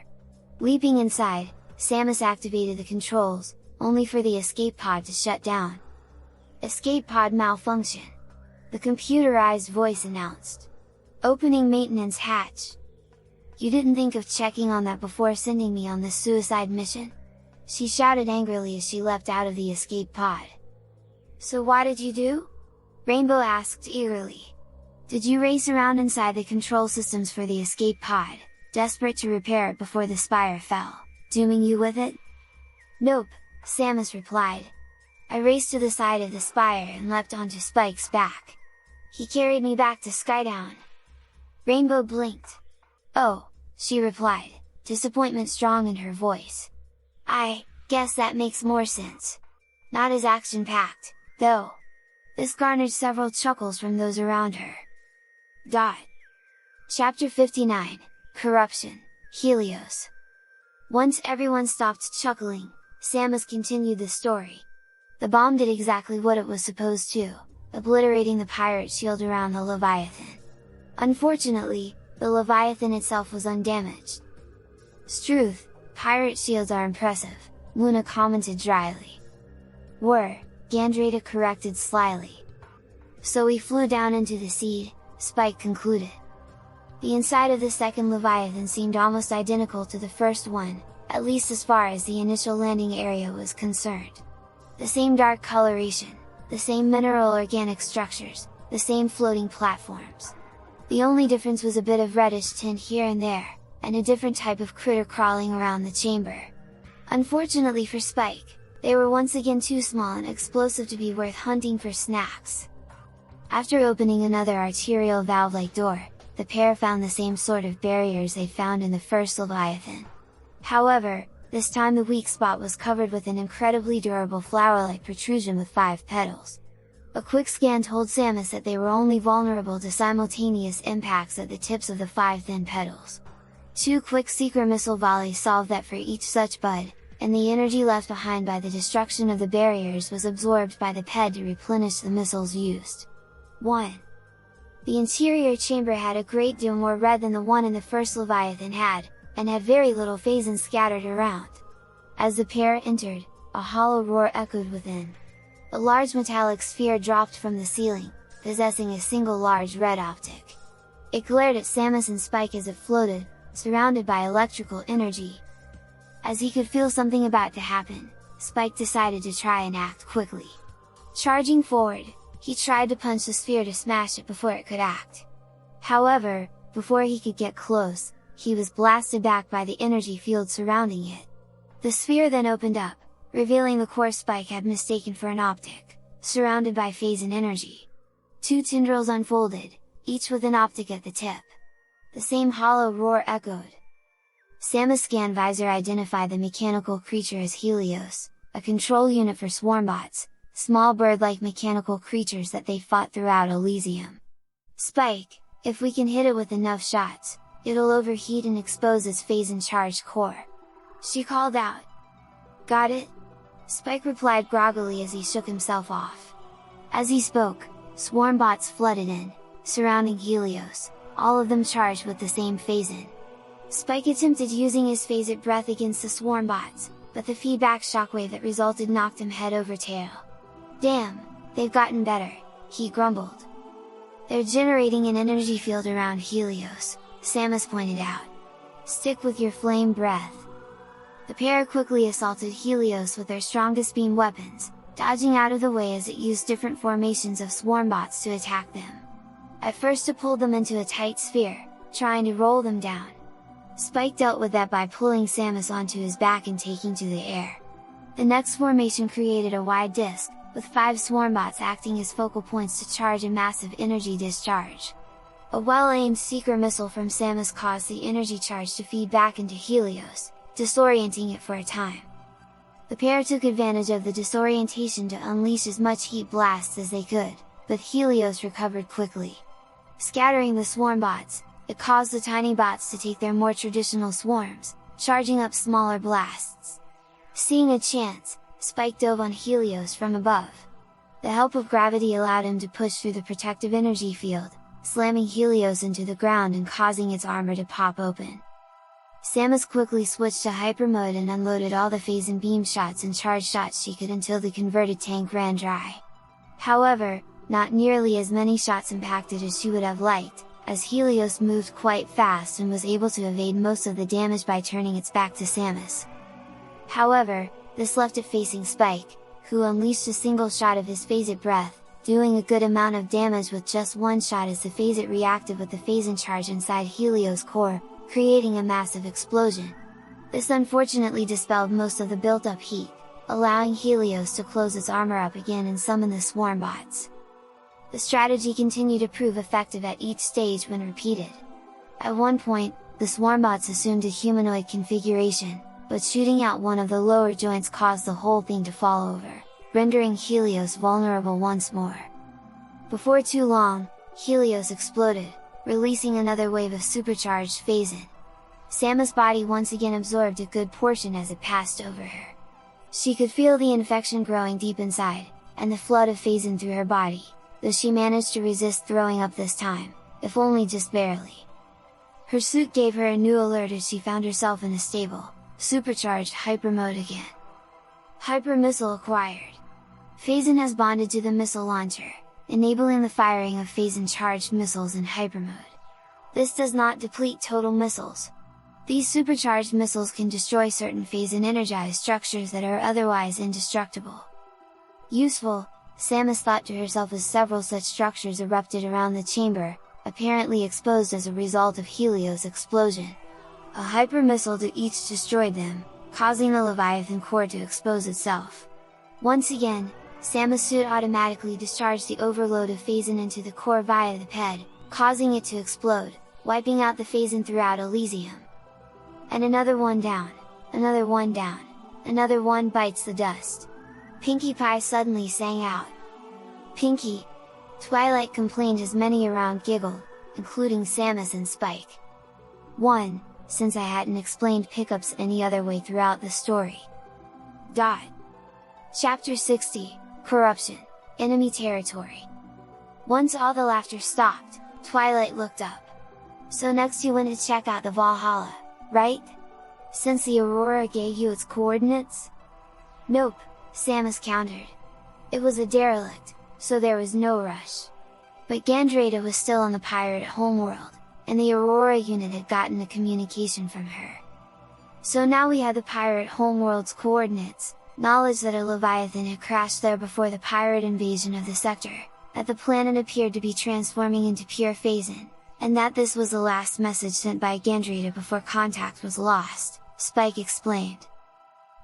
Leaping inside, Samus activated the controls, only for the escape pod to shut down. Escape pod malfunction. The computerized voice announced. Opening maintenance hatch. You didn't think of checking on that before sending me on this suicide mission? She shouted angrily as she leapt out of the escape pod. So what did you do? Rainbow asked eagerly. Did you race around inside the control systems for the escape pod, desperate to repair it before the spire fell, dooming you with it? Nope, Samus replied. I raced to the side of the spire and leapt onto Spike's back. He carried me back to Skydown. Rainbow blinked. Oh, she replied, disappointment strong in her voice. I guess that makes more sense. Not as action-packed, though. This garnered several chuckles from those around her. Chapter 59, Corruption, Helios. Once everyone stopped chuckling, Samus continued the story. The bomb did exactly what it was supposed to, obliterating the pirate shield around the Leviathan. Unfortunately, the Leviathan itself was undamaged. Struth, pirate shields are impressive, Luna commented dryly. Were, Gandrata corrected slyly. So we flew down into the sea, Spike concluded. The inside of the second Leviathan seemed almost identical to the first one, at least as far as the initial landing area was concerned. The same dark coloration, the same mineral organic structures, the same floating platforms. The only difference was a bit of reddish tint here and there, and a different type of critter crawling around the chamber. Unfortunately for Spike, they were once again too small and explosive to be worth hunting for snacks. After opening another arterial valve-like door, the pair found the same sort of barriers they found in the first Leviathan. However, this time the weak spot was covered with an incredibly durable flower-like protrusion with 5 petals. A quick scan told Samus that they were only vulnerable to simultaneous impacts at the tips of the 5 thin petals. 2 quick seeker missile volleys solved that for each such bud, and the energy left behind by the destruction of the barriers was absorbed by the ped to replenish the missiles used. 1. The interior chamber had a great deal more red than the one in the first Leviathan had, and had very little phazon scattered around. As the pair entered, a hollow roar echoed within. A large metallic sphere dropped from the ceiling, possessing a single large red optic. It glared at Samus and Spike as it floated, surrounded by electrical energy. As he could feel something about to happen, Spike decided to try and act quickly. Charging forward, he tried to punch the sphere to smash it before it could act. However, before he could get close, he was blasted back by the energy field surrounding it. The sphere then opened up, revealing the core Spike had mistaken for an optic, surrounded by phazon energy. 2 tendrils unfolded, each with an optic at the tip. The same hollow roar echoed. Samus' scan visor identified the mechanical creature as Helios, a control unit for swarmbots, small bird-like mechanical creatures that they fought throughout Elysium. Spike, if we can hit it with enough shots, it'll overheat and expose its phazon-charged core. She called out. Got it? Spike replied groggily as he shook himself off. As he spoke, swarmbots flooded in, surrounding Helios, all of them charged with the same phazon. Spike attempted using his phased breath against the swarmbots, but the feedback shockwave that resulted knocked him head over tail. Damn, they've gotten better, he grumbled. They're generating an energy field around Helios, Samus pointed out. Stick with your flame breath. The pair quickly assaulted Helios with their strongest beam weapons, dodging out of the way as it used different formations of swarmbots to attack them. At first it pulled them into a tight sphere, trying to roll them down. Spike dealt with that by pulling Samus onto his back and taking to the air. The next formation created a wide disc, with 5 swarmbots acting as focal points to charge a massive energy discharge. A well-aimed seeker missile from Samus caused the energy charge to feed back into Helios, disorienting it for a time. The pair took advantage of the disorientation to unleash as much heat blasts as they could, but Helios recovered quickly. Scattering the swarmbots, it caused the tiny bots to take their more traditional swarms, charging up smaller blasts. Seeing a chance, Spike dove on Helios from above. The help of gravity allowed him to push through the protective energy field, slamming Helios into the ground and causing its armor to pop open. Samus quickly switched to hyper mode and unloaded all the phase and beam shots and charge shots she could until the converted tank ran dry. However, not nearly as many shots impacted as she would have liked, as Helios moved quite fast and was able to evade most of the damage by turning its back to Samus. However, this left it facing Spike, who unleashed a single shot of his Phase-It breath, doing a good amount of damage with just one shot as the Phase-It reacted with the phase-in charge inside Helios' core, creating a massive explosion. This unfortunately dispelled most of the built-up heat, allowing Helios to close its armor up again and summon the swarm bots. The strategy continued to prove effective at each stage when repeated. At one point, the swarm bots assumed a humanoid configuration, but shooting out one of the lower joints caused the whole thing to fall over, rendering Helios vulnerable once more. Before too long, Helios exploded, releasing another wave of supercharged phase-in. Samus' body once again absorbed a good portion as it passed over her. She could feel the infection growing deep inside, and the flood of phase-in through her body, though she managed to resist throwing up this time, if only just barely. Her suit gave her a new alert as she found herself in a stable, supercharged hyper mode again. Hyper missile acquired. Phase-in has bonded to the missile launcher, enabling the firing of phase-in charged missiles in hyper mode. This does not deplete total missiles. These supercharged missiles can destroy certain phase-in energized structures that are otherwise indestructible. Useful, Samus thought to herself as several such structures erupted around the chamber, apparently exposed as a result of Helios' explosion. A hyper missile to each destroyed them, causing the Leviathan core to expose itself. Once again, Samus' suit automatically discharged the overload of phase-in into the core via the PED, causing it to explode, wiping out the phase-in throughout Elysium. And another one down, another one down, another one bites the dust. Pinkie Pie suddenly sang out. Pinkie! Twilight complained as many around giggled, including Samus and Spike. 1. Since I hadn't explained pickups any other way throughout the story. Chapter 60, Corruption, Enemy Territory. Once all the laughter stopped, Twilight looked up. So next you went to check out the Valhalla, right? Since the Aurora gave you its coordinates? Nope, Samus countered. It was a derelict, so there was no rush. But Gandrada was still on the pirate homeworld, and the Aurora unit had gotten a communication from her. So now we had the pirate homeworld's coordinates, knowledge that a Leviathan had crashed there before the pirate invasion of the sector, that the planet appeared to be transforming into pure phase-in, and that this was the last message sent by Gandrada before contact was lost, Spike explained.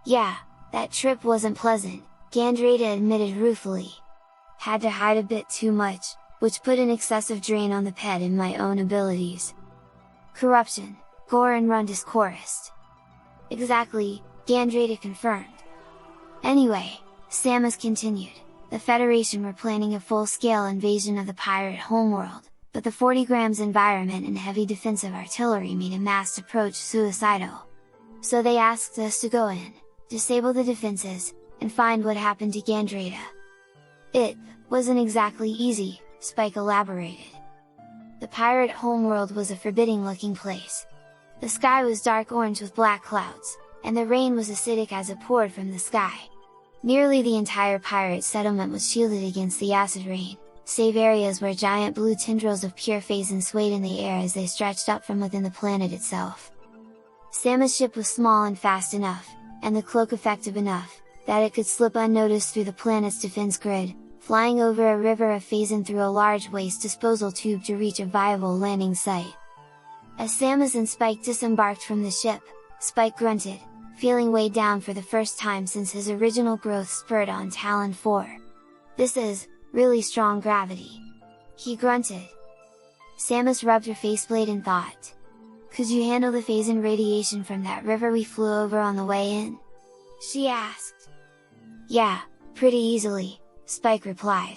Yeah, that trip wasn't pleasant, Gandrada admitted ruefully. Had to hide a bit too much, which put an excessive drain on the PED and my own abilities. Corruption, gore and Rundus chorused. Exactly, Gandrada confirmed. Anyway, Samus continued, the Federation were planning a full-scale invasion of the pirate homeworld, but the 40 grams environment and heavy defensive artillery made a massed approach suicidal. So they asked us to go in, disable the defenses, and find what happened to Gandrada. It wasn't exactly easy, Spike elaborated. The pirate homeworld was a forbidding-looking place. The sky was dark orange with black clouds, and the rain was acidic as it poured from the sky. Nearly the entire pirate settlement was shielded against the acid rain, save areas where giant blue tendrils of pure phase-in swayed in the air as they stretched up from within the planet itself. Samus' ship was small and fast enough, and the cloak effective enough, that it could slip unnoticed through the planet's defense grid, flying over a river of phase-in through a large waste disposal tube to reach a viable landing site. As Samus and Spike disembarked from the ship, Spike grunted, feeling weighed down for the first time since his original growth spurt on Talon 4. This is, really strong gravity. He grunted. Samus rubbed her faceplate and thought. Could you handle the phase-in radiation from that river we flew over on the way in? She asked. Yeah, pretty easily, Spike replied.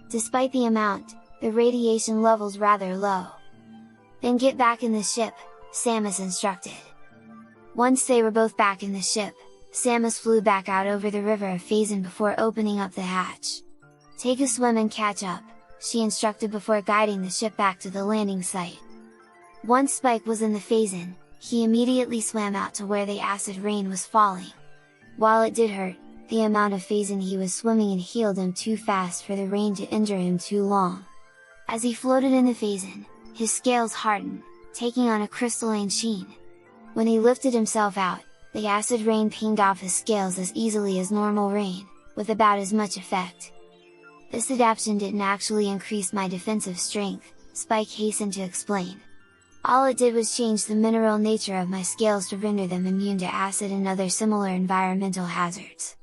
Despite the amount, the radiation level's rather low. Then get back in the ship, Samus instructed. Once they were both back in the ship, Samus flew back out over the river of phase-in before opening up the hatch. "Take a swim and catch up," she instructed before guiding the ship back to the landing site. Once Spike was in the phase-in, he immediately swam out to where the acid rain was falling. While it did hurt, the amount of phase-in he was swimming in healed him too fast for the rain to injure him too long. As he floated in the phase-in, his scales hardened, taking on a crystalline sheen. When he lifted himself out, the acid rain pinged off his scales as easily as normal rain, with about as much effect. "This adaptation didn't actually increase my defensive strength," Spike hastened to explain. "All it did was change the mineral nature of my scales to render them immune to acid and other similar environmental hazards."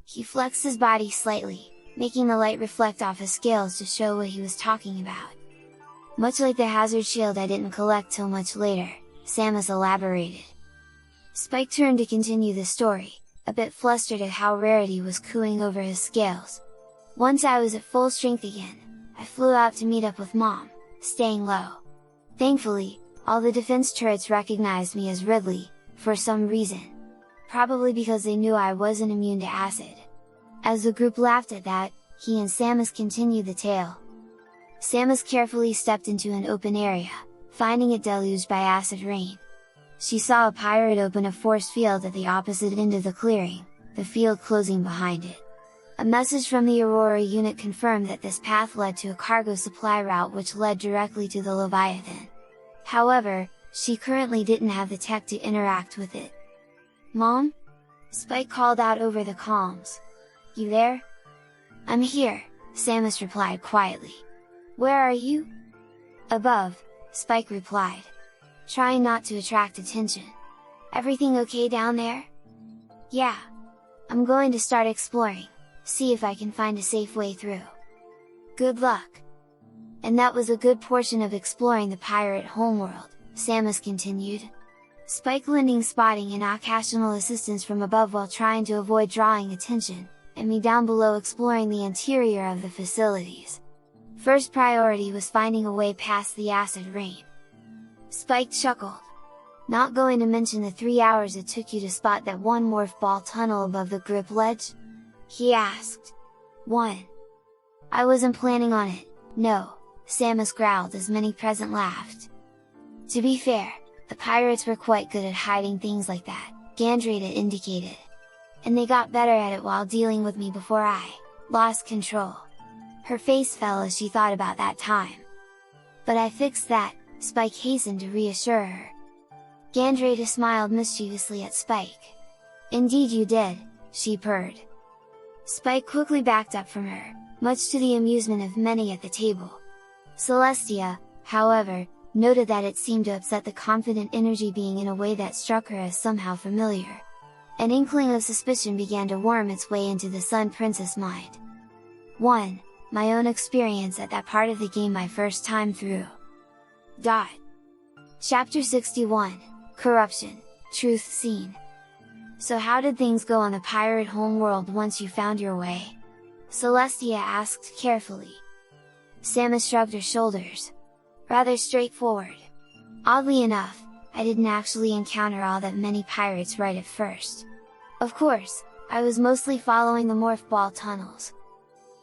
He flexed his body slightly, making the light reflect off his scales to show what he was talking about. "Much like the hazard shield I didn't collect till much later," Samus elaborated. Spike turned to continue the story, a bit flustered at how Rarity was cooing over his scales. "Once I was at full strength again, I flew out to meet up with Mom, staying low. Thankfully, all the defense turrets recognized me as Ridley, for some reason. Probably because they knew I wasn't immune to acid." As the group laughed at that, he and Samus continued the tale. Samus carefully stepped into an open area, finding it deluged by acid rain. She saw a pirate open a force field at the opposite end of the clearing, the field closing behind it. A message from the Aurora unit confirmed that this path led to a cargo supply route which led directly to the Leviathan. However, she currently didn't have the tech to interact with it. "Mom?" Spike called out over the comms. "You there?" "I'm here," Samus replied quietly. "Where are you?" "Above," Spike replied, trying not to attract attention. "Everything okay down there?" "Yeah. I'm going to start exploring, see if I can find a safe way through." "Good luck!" And that was a good portion of exploring the pirate homeworld, Samus continued. Spike lending spotting and occasional assistance from above while trying to avoid drawing attention, and me down below exploring the interior of the facilities. First priority was finding a way past the acid rain. Spike chuckled. "Not going to mention the 3 hours it took you to spot that one morph ball tunnel above the grip ledge?" he asked. "One. I wasn't planning on it, no," Samus growled as many present laughed. "To be fair, the pirates were quite good at hiding things like that," Gandrada indicated. "And they got better at it while dealing with me before I lost control." Her face fell as she thought about that time. "But I fixed that," Spike hastened to reassure her. Gandrada smiled mischievously at Spike. "Indeed you did," she purred. Spike quickly backed up from her, much to the amusement of many at the table. Celestia, however, noted that it seemed to upset the confident energy being in a way that struck her as somehow familiar. An inkling of suspicion began to worm its way into the Sun Princess' mind. 1. My own experience at that part of the game my first time through. Chapter 61, Corruption, Truth Seen. "So how did things go on the pirate homeworld once you found your way?" Celestia asked carefully. Samus shrugged her shoulders. "Rather straightforward. Oddly enough, I didn't actually encounter all that many pirates right at first. Of course, I was mostly following the morph ball tunnels."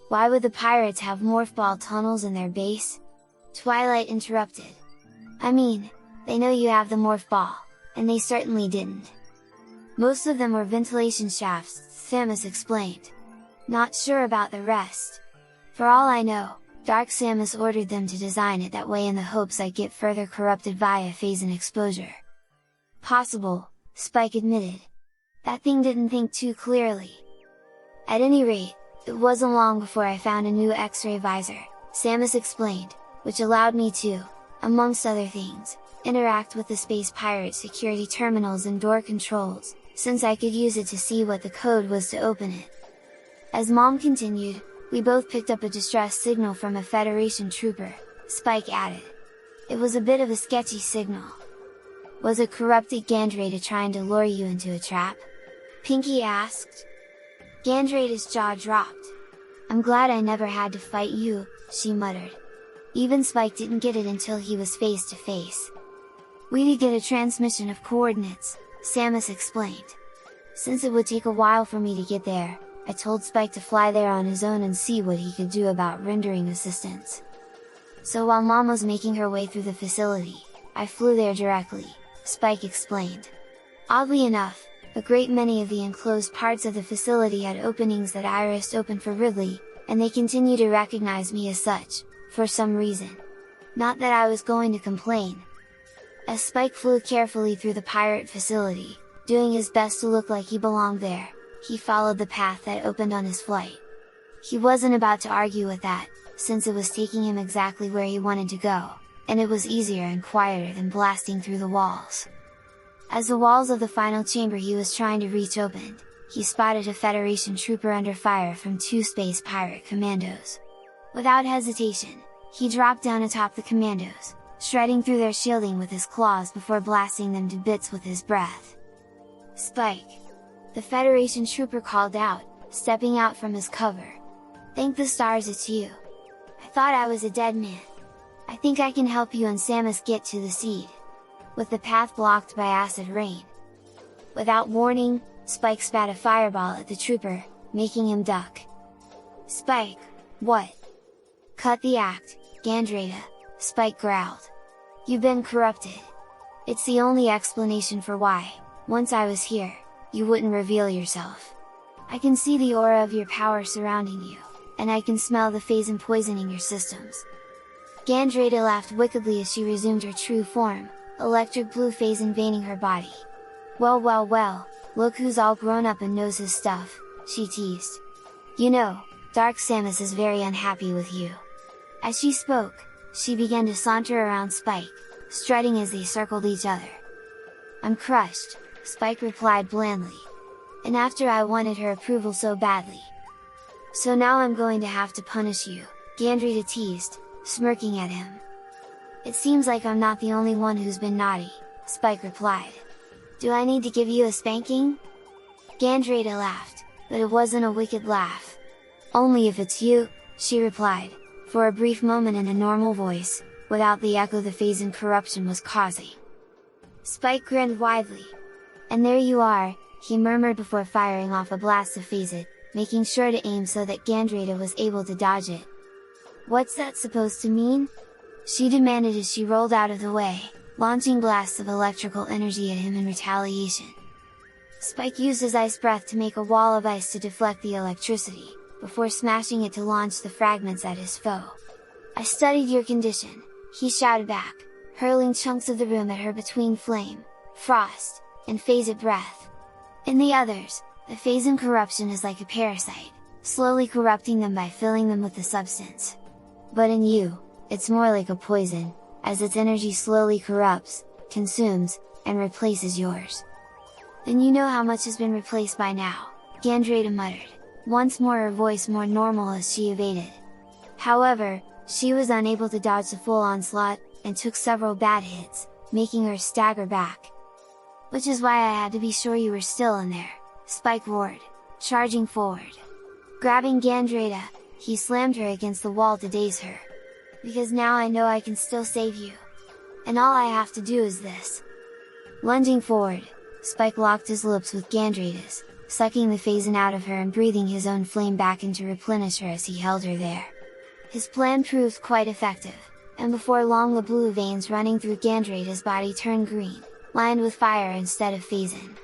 "Why would the pirates have morph ball tunnels in their base?" Twilight interrupted. "I mean, they know you have the morph ball, and they certainly didn't. Most of them were ventilation shafts," Samus explained. "Not sure about the rest. For all I know, Dark Samus ordered them to design it that way in the hopes I'd get further corrupted via phase and exposure." "Possible," Spike admitted. "That thing didn't think too clearly." "At any rate, it wasn't long before I found a new X-ray visor," Samus explained, "which allowed me to, amongst other things, interact with the space pirate security terminals and door controls, since I could use it to see what the code was to open it." As Mom continued, "We both picked up a distress signal from a Federation trooper," Spike added. "It was a bit of a sketchy signal." "Was it corrupted Gandrada trying to lure you into a trap?" Pinky asked. Gandrada's jaw dropped. "I'm glad I never had to fight you," she muttered. Even Spike didn't get it until he was face to face. "We did get a transmission of coordinates," Samus explained. "Since it would take a while for me to get there, I told Spike to fly there on his own and see what he could do about rendering assistance. So while Mom was making her way through the facility, I flew there directly," Spike explained. Oddly enough, a great many of the enclosed parts of the facility had openings that Iris opened for Ridley, and they continue to recognize me as such, for some reason. Not that I was going to complain. As Spike flew carefully through the pirate facility, doing his best to look like he belonged there, he followed the path that opened on his flight. He wasn't about to argue with that, since it was taking him exactly where he wanted to go, and it was easier and quieter than blasting through the walls. As the walls of the final chamber he was trying to reach opened, he spotted a Federation trooper under fire from 2 space pirate commandos. Without hesitation, he dropped down atop the commandos, shredding through their shielding with his claws before blasting them to bits with his breath. "Spike!" the Federation trooper called out, stepping out from his cover. "Thank the stars it's you! I thought I was a dead man! I think I can help you and Samus get to the seed!" With the path blocked by acid rain. Without warning, Spike spat a fireball at the trooper, making him duck. "Spike, what?" "Cut the act, Gandrada," Spike growled. "You've been corrupted. It's the only explanation for why, once I was here, you wouldn't reveal yourself. I can see the aura of your power surrounding you, and I can smell the phase poisoning your systems." Gandrada laughed wickedly as she resumed her true form, electric blue phase invading her body. Well, look who's all grown up and knows his stuff," she teased. "You know, Dark Samus is very unhappy with you." As she spoke, she began to saunter around Spike, strutting as they circled each other. "I'm crushed," Spike replied blandly. "And after I wanted her approval so badly. So now I'm going to have to punish you," Gandrada teased, smirking at him. "It seems like I'm not the only one who's been naughty," Spike replied. "Do I need to give you a spanking?" Gandrada laughed, but it wasn't a wicked laugh. "Only if it's you," she replied, for a brief moment in a normal voice, without the echo the phase and corruption was causing. Spike grinned widely. "And there you are," he murmured before firing off a blast of phase-it, making sure to aim so that Gandrada was able to dodge it. "What's that supposed to mean?" she demanded as she rolled out of the way, launching blasts of electrical energy at him in retaliation. Spike used his ice breath to make a wall of ice to deflect the electricity, before smashing it to launch the fragments at his foe. "I studied your condition," he shouted back, hurling chunks of the room at her between flame, frost, and phase-it breath. In the others, the phase and corruption is like a parasite, slowly corrupting them by filling them with the substance. But in you, it's more like a poison, as its energy slowly corrupts, consumes, and replaces yours. "Then you know how much has been replaced by now," Gandrada muttered, once more her voice more normal as she evaded. However, she was unable to dodge the full onslaught, and took several bad hits, making her stagger back. "Which is why I had to be sure you were still in there," Spike roared, charging forward. Grabbing Gandrada, he slammed her against the wall to daze her. "Because now I know I can still save you! And all I have to do is this!" Lunging forward, Spike locked his lips with Gandrada's, sucking the phase-in out of her and breathing his own flame back in to replenish her as he held her there. His plan proved quite effective, and before long the blue veins running through Gandrada's body turned green, lined with fire instead of phase-in.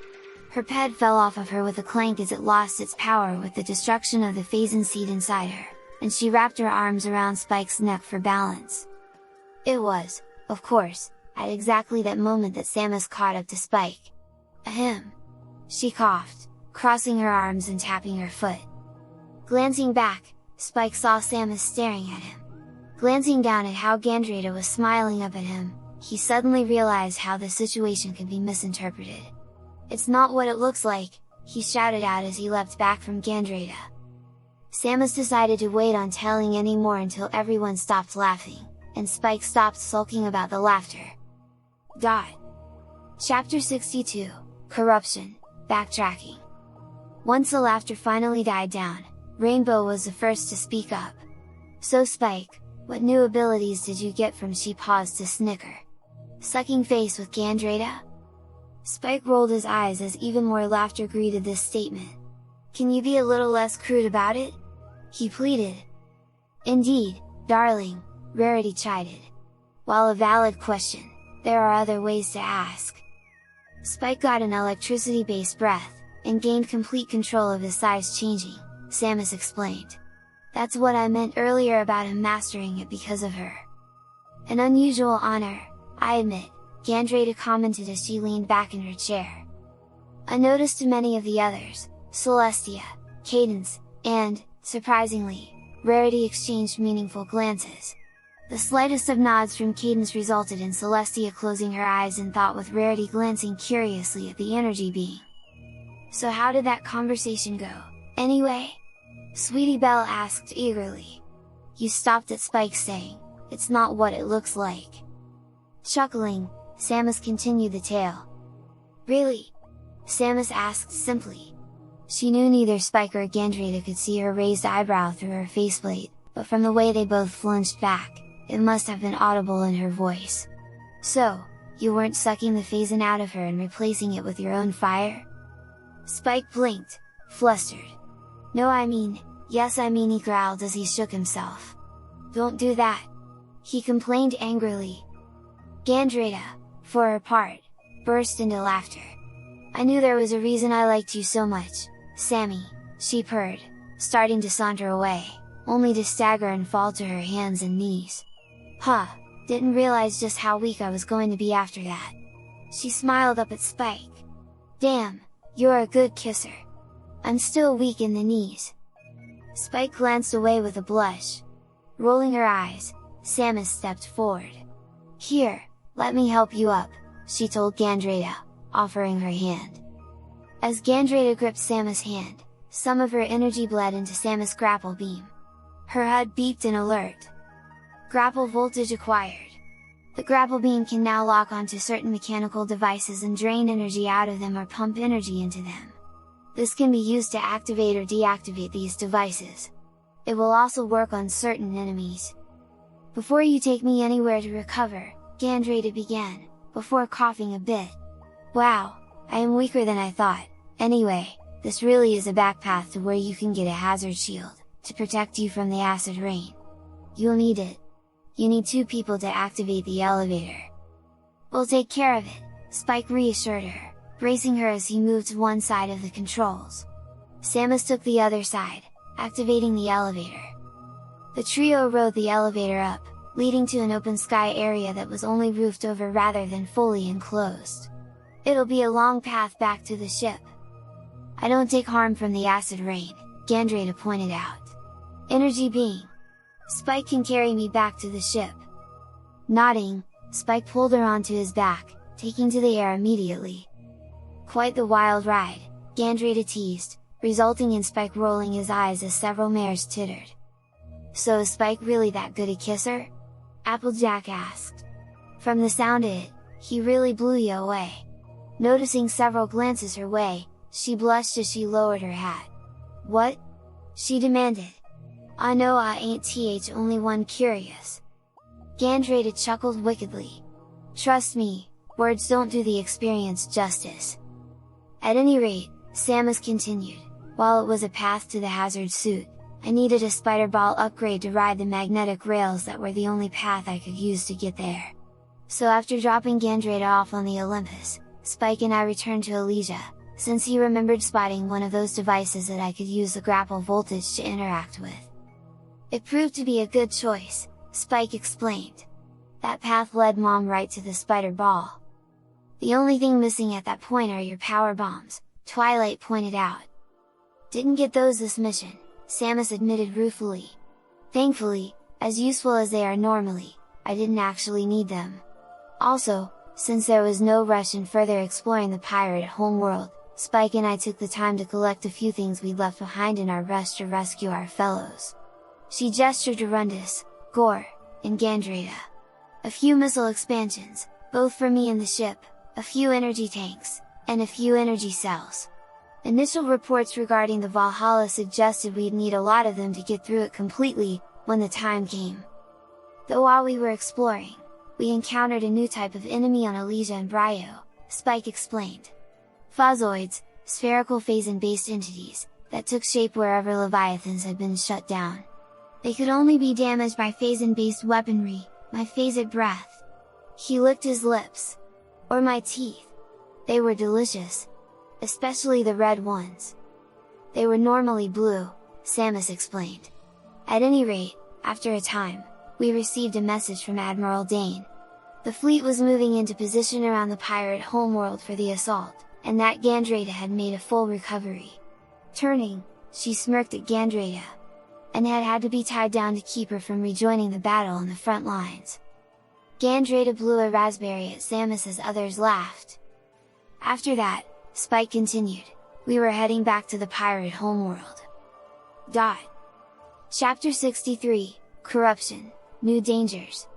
Her ped fell off of her with a clank as it lost its power with the destruction of the phase-in seed inside her, and she wrapped her arms around Spike's neck for balance. It was, of course, at exactly that moment that Samus caught up to Spike. "Ahem!" she coughed, crossing her arms and tapping her foot. Glancing back, Spike saw Samus staring at him. Glancing down at how Gandrada was smiling up at him, he suddenly realized how the situation could be misinterpreted. "It's not what it looks like!" he shouted out as he leapt back from Gandrada. Samus decided to wait on telling any more until everyone stopped laughing, and Spike stopped sulking about the laughter. Chapter 62, Corruption, Backtracking. Once the laughter finally died down, Rainbow was the first to speak up. "So Spike, what new abilities did you get from?" She paused to snicker. "Sucking face with Gandrada?" Spike rolled his eyes as even more laughter greeted this statement. Can you be a little less crude about it? He pleaded. Indeed, darling, Rarity chided. While a valid question, there are other ways to ask. Spike got an electricity-based breath, and gained complete control of his size changing, Samus explained. That's what I meant earlier about him mastering it because of her. An unusual honor, I admit, Gandrada commented as she leaned back in her chair. Unnoticed to many of the others, Celestia, Cadence, and, surprisingly, Rarity exchanged meaningful glances. The slightest of nods from Cadence resulted in Celestia closing her eyes in thought with Rarity glancing curiously at the energy being. So how did that conversation go, anyway? Sweetie Belle asked eagerly. You stopped at Spike saying, it's not what it looks like. Chuckling, Samus continued the tale. Really? Samus asked simply. She knew neither Spike or Gandrada could see her raised eyebrow through her faceplate, but from the way they both flinched back, it must have been audible in her voice. So, you weren't sucking the phase-in out of her and replacing it with your own fire? Spike blinked, flustered. No, yes, he growled as he shook himself. Don't do that! He complained angrily. Gandrada, for her part, burst into laughter. I knew there was a reason I liked you so much, Sammy, she purred, starting to saunter away, only to stagger and fall to her hands and knees. Huh, didn't realize just how weak I was going to be after that. She smiled up at Spike. Damn, you're a good kisser. I'm still weak in the knees. Spike glanced away with a blush. Rolling her eyes, Samus stepped forward. Here, let me help you up, she told Gandrada, offering her hand. As Gandrada gripped Samus' hand, some of her energy bled into Samus' grapple beam. Her HUD beeped in alert. Grapple voltage acquired. The grapple beam can now lock onto certain mechanical devices and drain energy out of them or pump energy into them. This can be used to activate or deactivate these devices. It will also work on certain enemies. Before you take me anywhere to recover, Gandrada began, before coughing a bit. Wow, I am weaker than I thought. Anyway, this really is a back path to where you can get a hazard shield, to protect you from the acid rain. You'll need it. You need 2 people to activate the elevator. We'll take care of it, Spike reassured her, bracing her as he moved to one side of the controls. Samus took the other side, activating the elevator. The trio rode the elevator up, leading to an open sky area that was only roofed over rather than fully enclosed. It'll be a long path back to the ship. I don't take harm from the acid rain, Gandrada pointed out. Energy being. Spike can carry me back to the ship. Nodding, Spike pulled her onto his back, taking to the air immediately. Quite the wild ride, Gandrada teased, resulting in Spike rolling his eyes as several mares tittered. So is Spike really that good a kisser? Applejack asked. From the sound of it, he really blew you away. Noticing several glances her way, she blushed as she lowered her hat. What? She demanded. I know I ain't only one curious. Gandrada chuckled wickedly. Trust me, words don't do the experience justice. At any rate, Samus continued, while it was a path to the hazard suit, I needed a spider ball upgrade to ride the magnetic rails that were the only path I could use to get there. So after dropping Gandrada off on the Olympus, Spike and I returned to Elysia, since he remembered spotting one of those devices that I could use the grapple voltage to interact with. It proved to be a good choice, Spike explained. That path led Mom right to the spider ball. The only thing missing at that point are your power bombs, Twilight pointed out. Didn't get those this mission, Samus admitted ruefully. Thankfully, as useful as they are normally, I didn't actually need them. Also, since there was no rush in further exploring the pirate homeworld, Spike and I took the time to collect a few things we'd left behind in our rush to rescue our fellows. She gestured to Rundus, Gore, and Gandrada. A few missile expansions, both for me and the ship, a few energy tanks, and a few energy cells. Initial reports regarding the Valhalla suggested we'd need a lot of them to get through it completely, when the time came. Though while we were exploring, we encountered a new type of enemy on Elysia and Bryo, Spike explained. Fuzzoids, spherical phase-in based entities, that took shape wherever Leviathans had been shut down. They could only be damaged by phazon-based weaponry, my phasic breath. He licked his lips. Or my teeth. They were delicious. Especially the red ones. They were normally blue, Samus explained. At any rate, after a time, we received a message from Admiral Dane. The fleet was moving into position around the pirate homeworld for the assault, and that Gandrata had made a full recovery. Turning, she smirked at Gandrata, and had to be tied down to keep her from rejoining the battle on the front lines. Gandrata blew a raspberry at Samus as others laughed. After that, Spike continued, we were heading back to the pirate homeworld. Chapter 63, Corruption, New Dangers.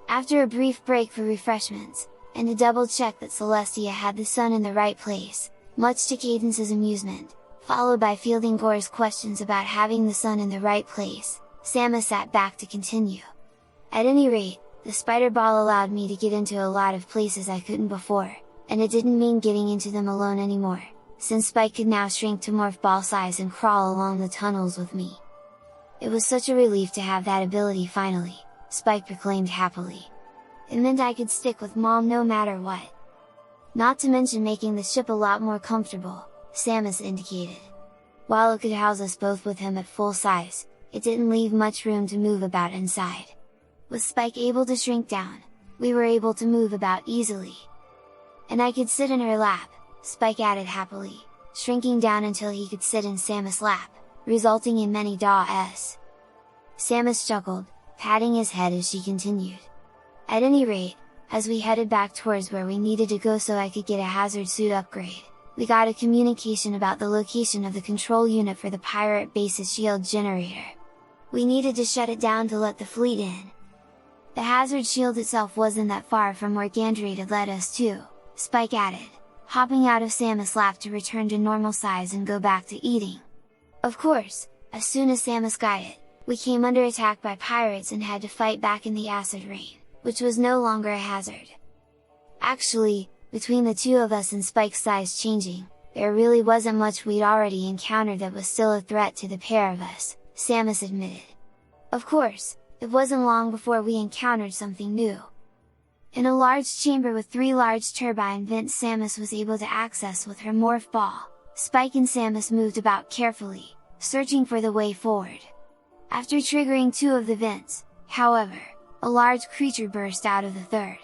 After a brief break for refreshments, and a double check that Celestia had the sun in the right place, much to Cadence's amusement, followed by fielding Gore's questions about having the sun in the right place, Samus sat back to continue. At any rate, the spider ball allowed me to get into a lot of places I couldn't before, and it didn't mean getting into them alone anymore, since Spike could now shrink to morph ball size and crawl along the tunnels with me. It was such a relief to have that ability finally, Spike proclaimed happily. It meant I could stick with Mom no matter what. Not to mention making the ship a lot more comfortable, Samus indicated. While it could house us both with him at full size, it didn't leave much room to move about inside. With Spike able to shrink down, we were able to move about easily. And I could sit in her lap, Spike added happily, shrinking down until he could sit in Samus' lap, resulting in many da's. Samus chuckled, patting his head as she continued. At any rate, as we headed back towards where we needed to go so I could get a hazard suit upgrade, we got a communication about the location of the control unit for the pirate base's shield generator. We needed to shut it down to let the fleet in. The hazard shield itself wasn't that far from where Gandrata led us to, Spike added, hopping out of Samus' lap to return to normal size and go back to eating. Of course, as soon as Samus got it, we came under attack by pirates and had to fight back in the acid rain, which was no longer a hazard. Actually, between the two of us and Spike's size changing, there really wasn't much we'd already encountered that was still a threat to the pair of us, Samus admitted. Of course, it wasn't long before we encountered something new. In a large chamber with 3 large turbine vents Samus was able to access with her morph ball, Spike and Samus moved about carefully, searching for the way forward. After triggering 2 of the vents, however, a large creature burst out of the third.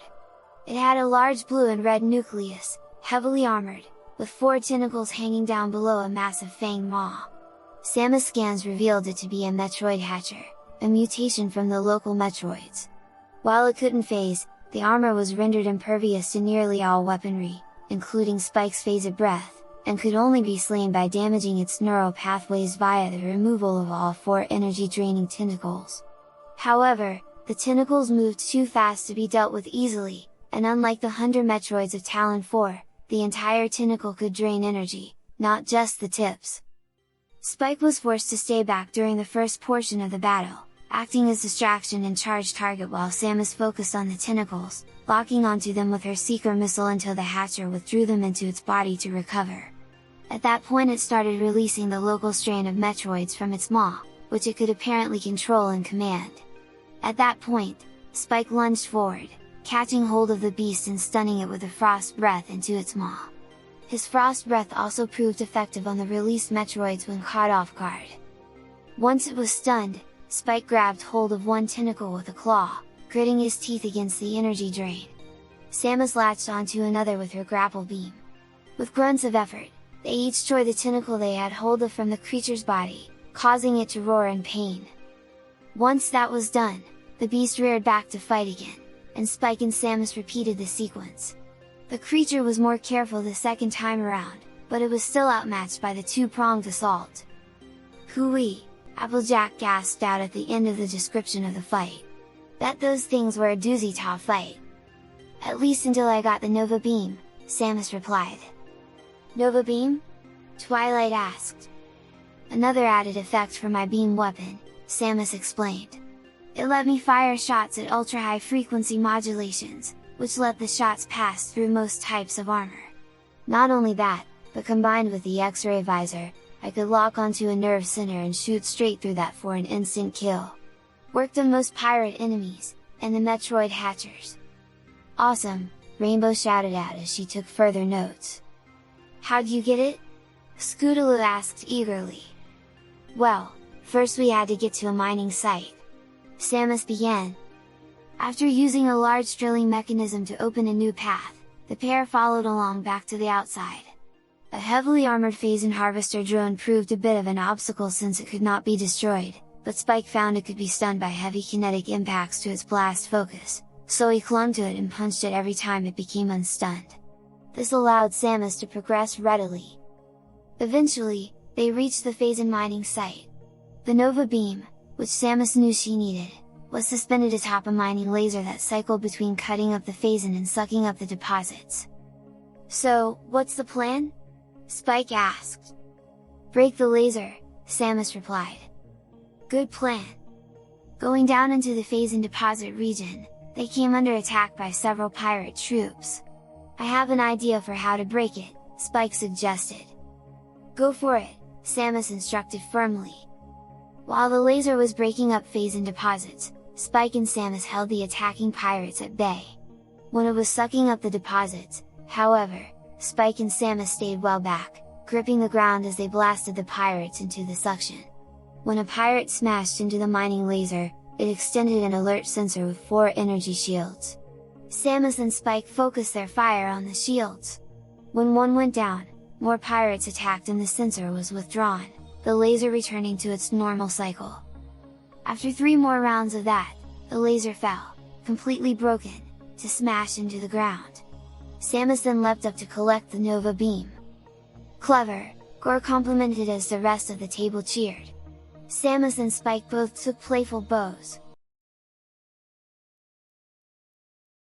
It had a large blue and red nucleus, heavily armored, with 4 tentacles hanging down below a massive fanged maw. Samus scans revealed it to be a Metroid hatcher, a mutation from the local Metroids. While it couldn't phase, the armor was rendered impervious to nearly all weaponry, including Spike's phasic breath, and could only be slain by damaging its neural pathways via the removal of all 4 energy-draining tentacles. However, the tentacles moved too fast to be dealt with easily, and unlike the Hunter Metroids of Talon 4, the entire tentacle could drain energy, not just the tips. Spike was forced to stay back during the first portion of the battle, acting as distraction and charge target while Samus focused on the tentacles, locking onto them with her seeker missile until the hatcher withdrew them into its body to recover. At that point it started releasing the local strain of Metroids from its maw, which it could apparently control and command. At that point, Spike lunged forward, catching hold of the beast and stunning it with a frost breath into its maw. His frost breath also proved effective on the released Metroids when caught off guard. Once it was stunned, Spike grabbed hold of one tentacle with a claw, gritting his teeth against the energy drain. Samus latched onto another with her grapple beam. With grunts of effort, they each tore the tentacle they had hold of from the creature's body, causing it to roar in pain. Once that was done, the beast reared back to fight again, and Spike and Samus repeated the sequence. The creature was more careful the second time around, but it was still outmatched by the 2-pronged assault. "Hooey!" Applejack gasped out at the end of the description of the fight. "Bet those things were a doozy tough fight!" "At least until I got the Nova Beam," Samus replied. "Nova Beam?" Twilight asked. "Another added effect for my beam weapon," Samus explained. "It let me fire shots at ultra-high frequency modulations, which let the shots pass through most types of armor. Not only that, but combined with the X-ray visor, I could lock onto a nerve center and shoot straight through that for an instant kill. Worked on most pirate enemies, and the Metroid hatchers. Awesome, Rainbow shouted out as she took further notes. How'd you get it? Scootaloo asked eagerly. Well, first we had to get to a mining site. Samus began. After using a large drilling mechanism to open a new path, the pair followed along back to the outside. A heavily armored phase and harvester drone proved a bit of an obstacle since it could not be destroyed, but Spike found it could be stunned by heavy kinetic impacts to its blast focus, so he clung to it and punched it every time it became unstunned. This allowed Samus to progress readily. Eventually, they reached the phase mining site. The Nova Beam, which Samus knew she needed, was suspended atop a mining laser that cycled between cutting up the phase and sucking up the deposits. So, what's the plan? Spike asked. Break the laser, Samus replied. Good plan. Going down into the phase and deposit region, they came under attack by several pirate troops. I have an idea for how to break it, Spike suggested. Go for it, Samus instructed firmly. While the laser was breaking up phase and deposits, Spike and Samus held the attacking pirates at bay. When it was sucking up the deposits, however, Spike and Samus stayed well back, gripping the ground as they blasted the pirates into the suction. When a pirate smashed into the mining laser, it extended an alert sensor with 4 energy shields. Samus and Spike focused their fire on the shields. When one went down, more pirates attacked and the sensor was withdrawn, the laser returning to its normal cycle. After 3 more rounds of that, the laser fell, completely broken, to smash into the ground. Samus then leapt up to collect the Nova Beam. Clever, Gore complimented as the rest of the table cheered. Samus and Spike both took playful bows,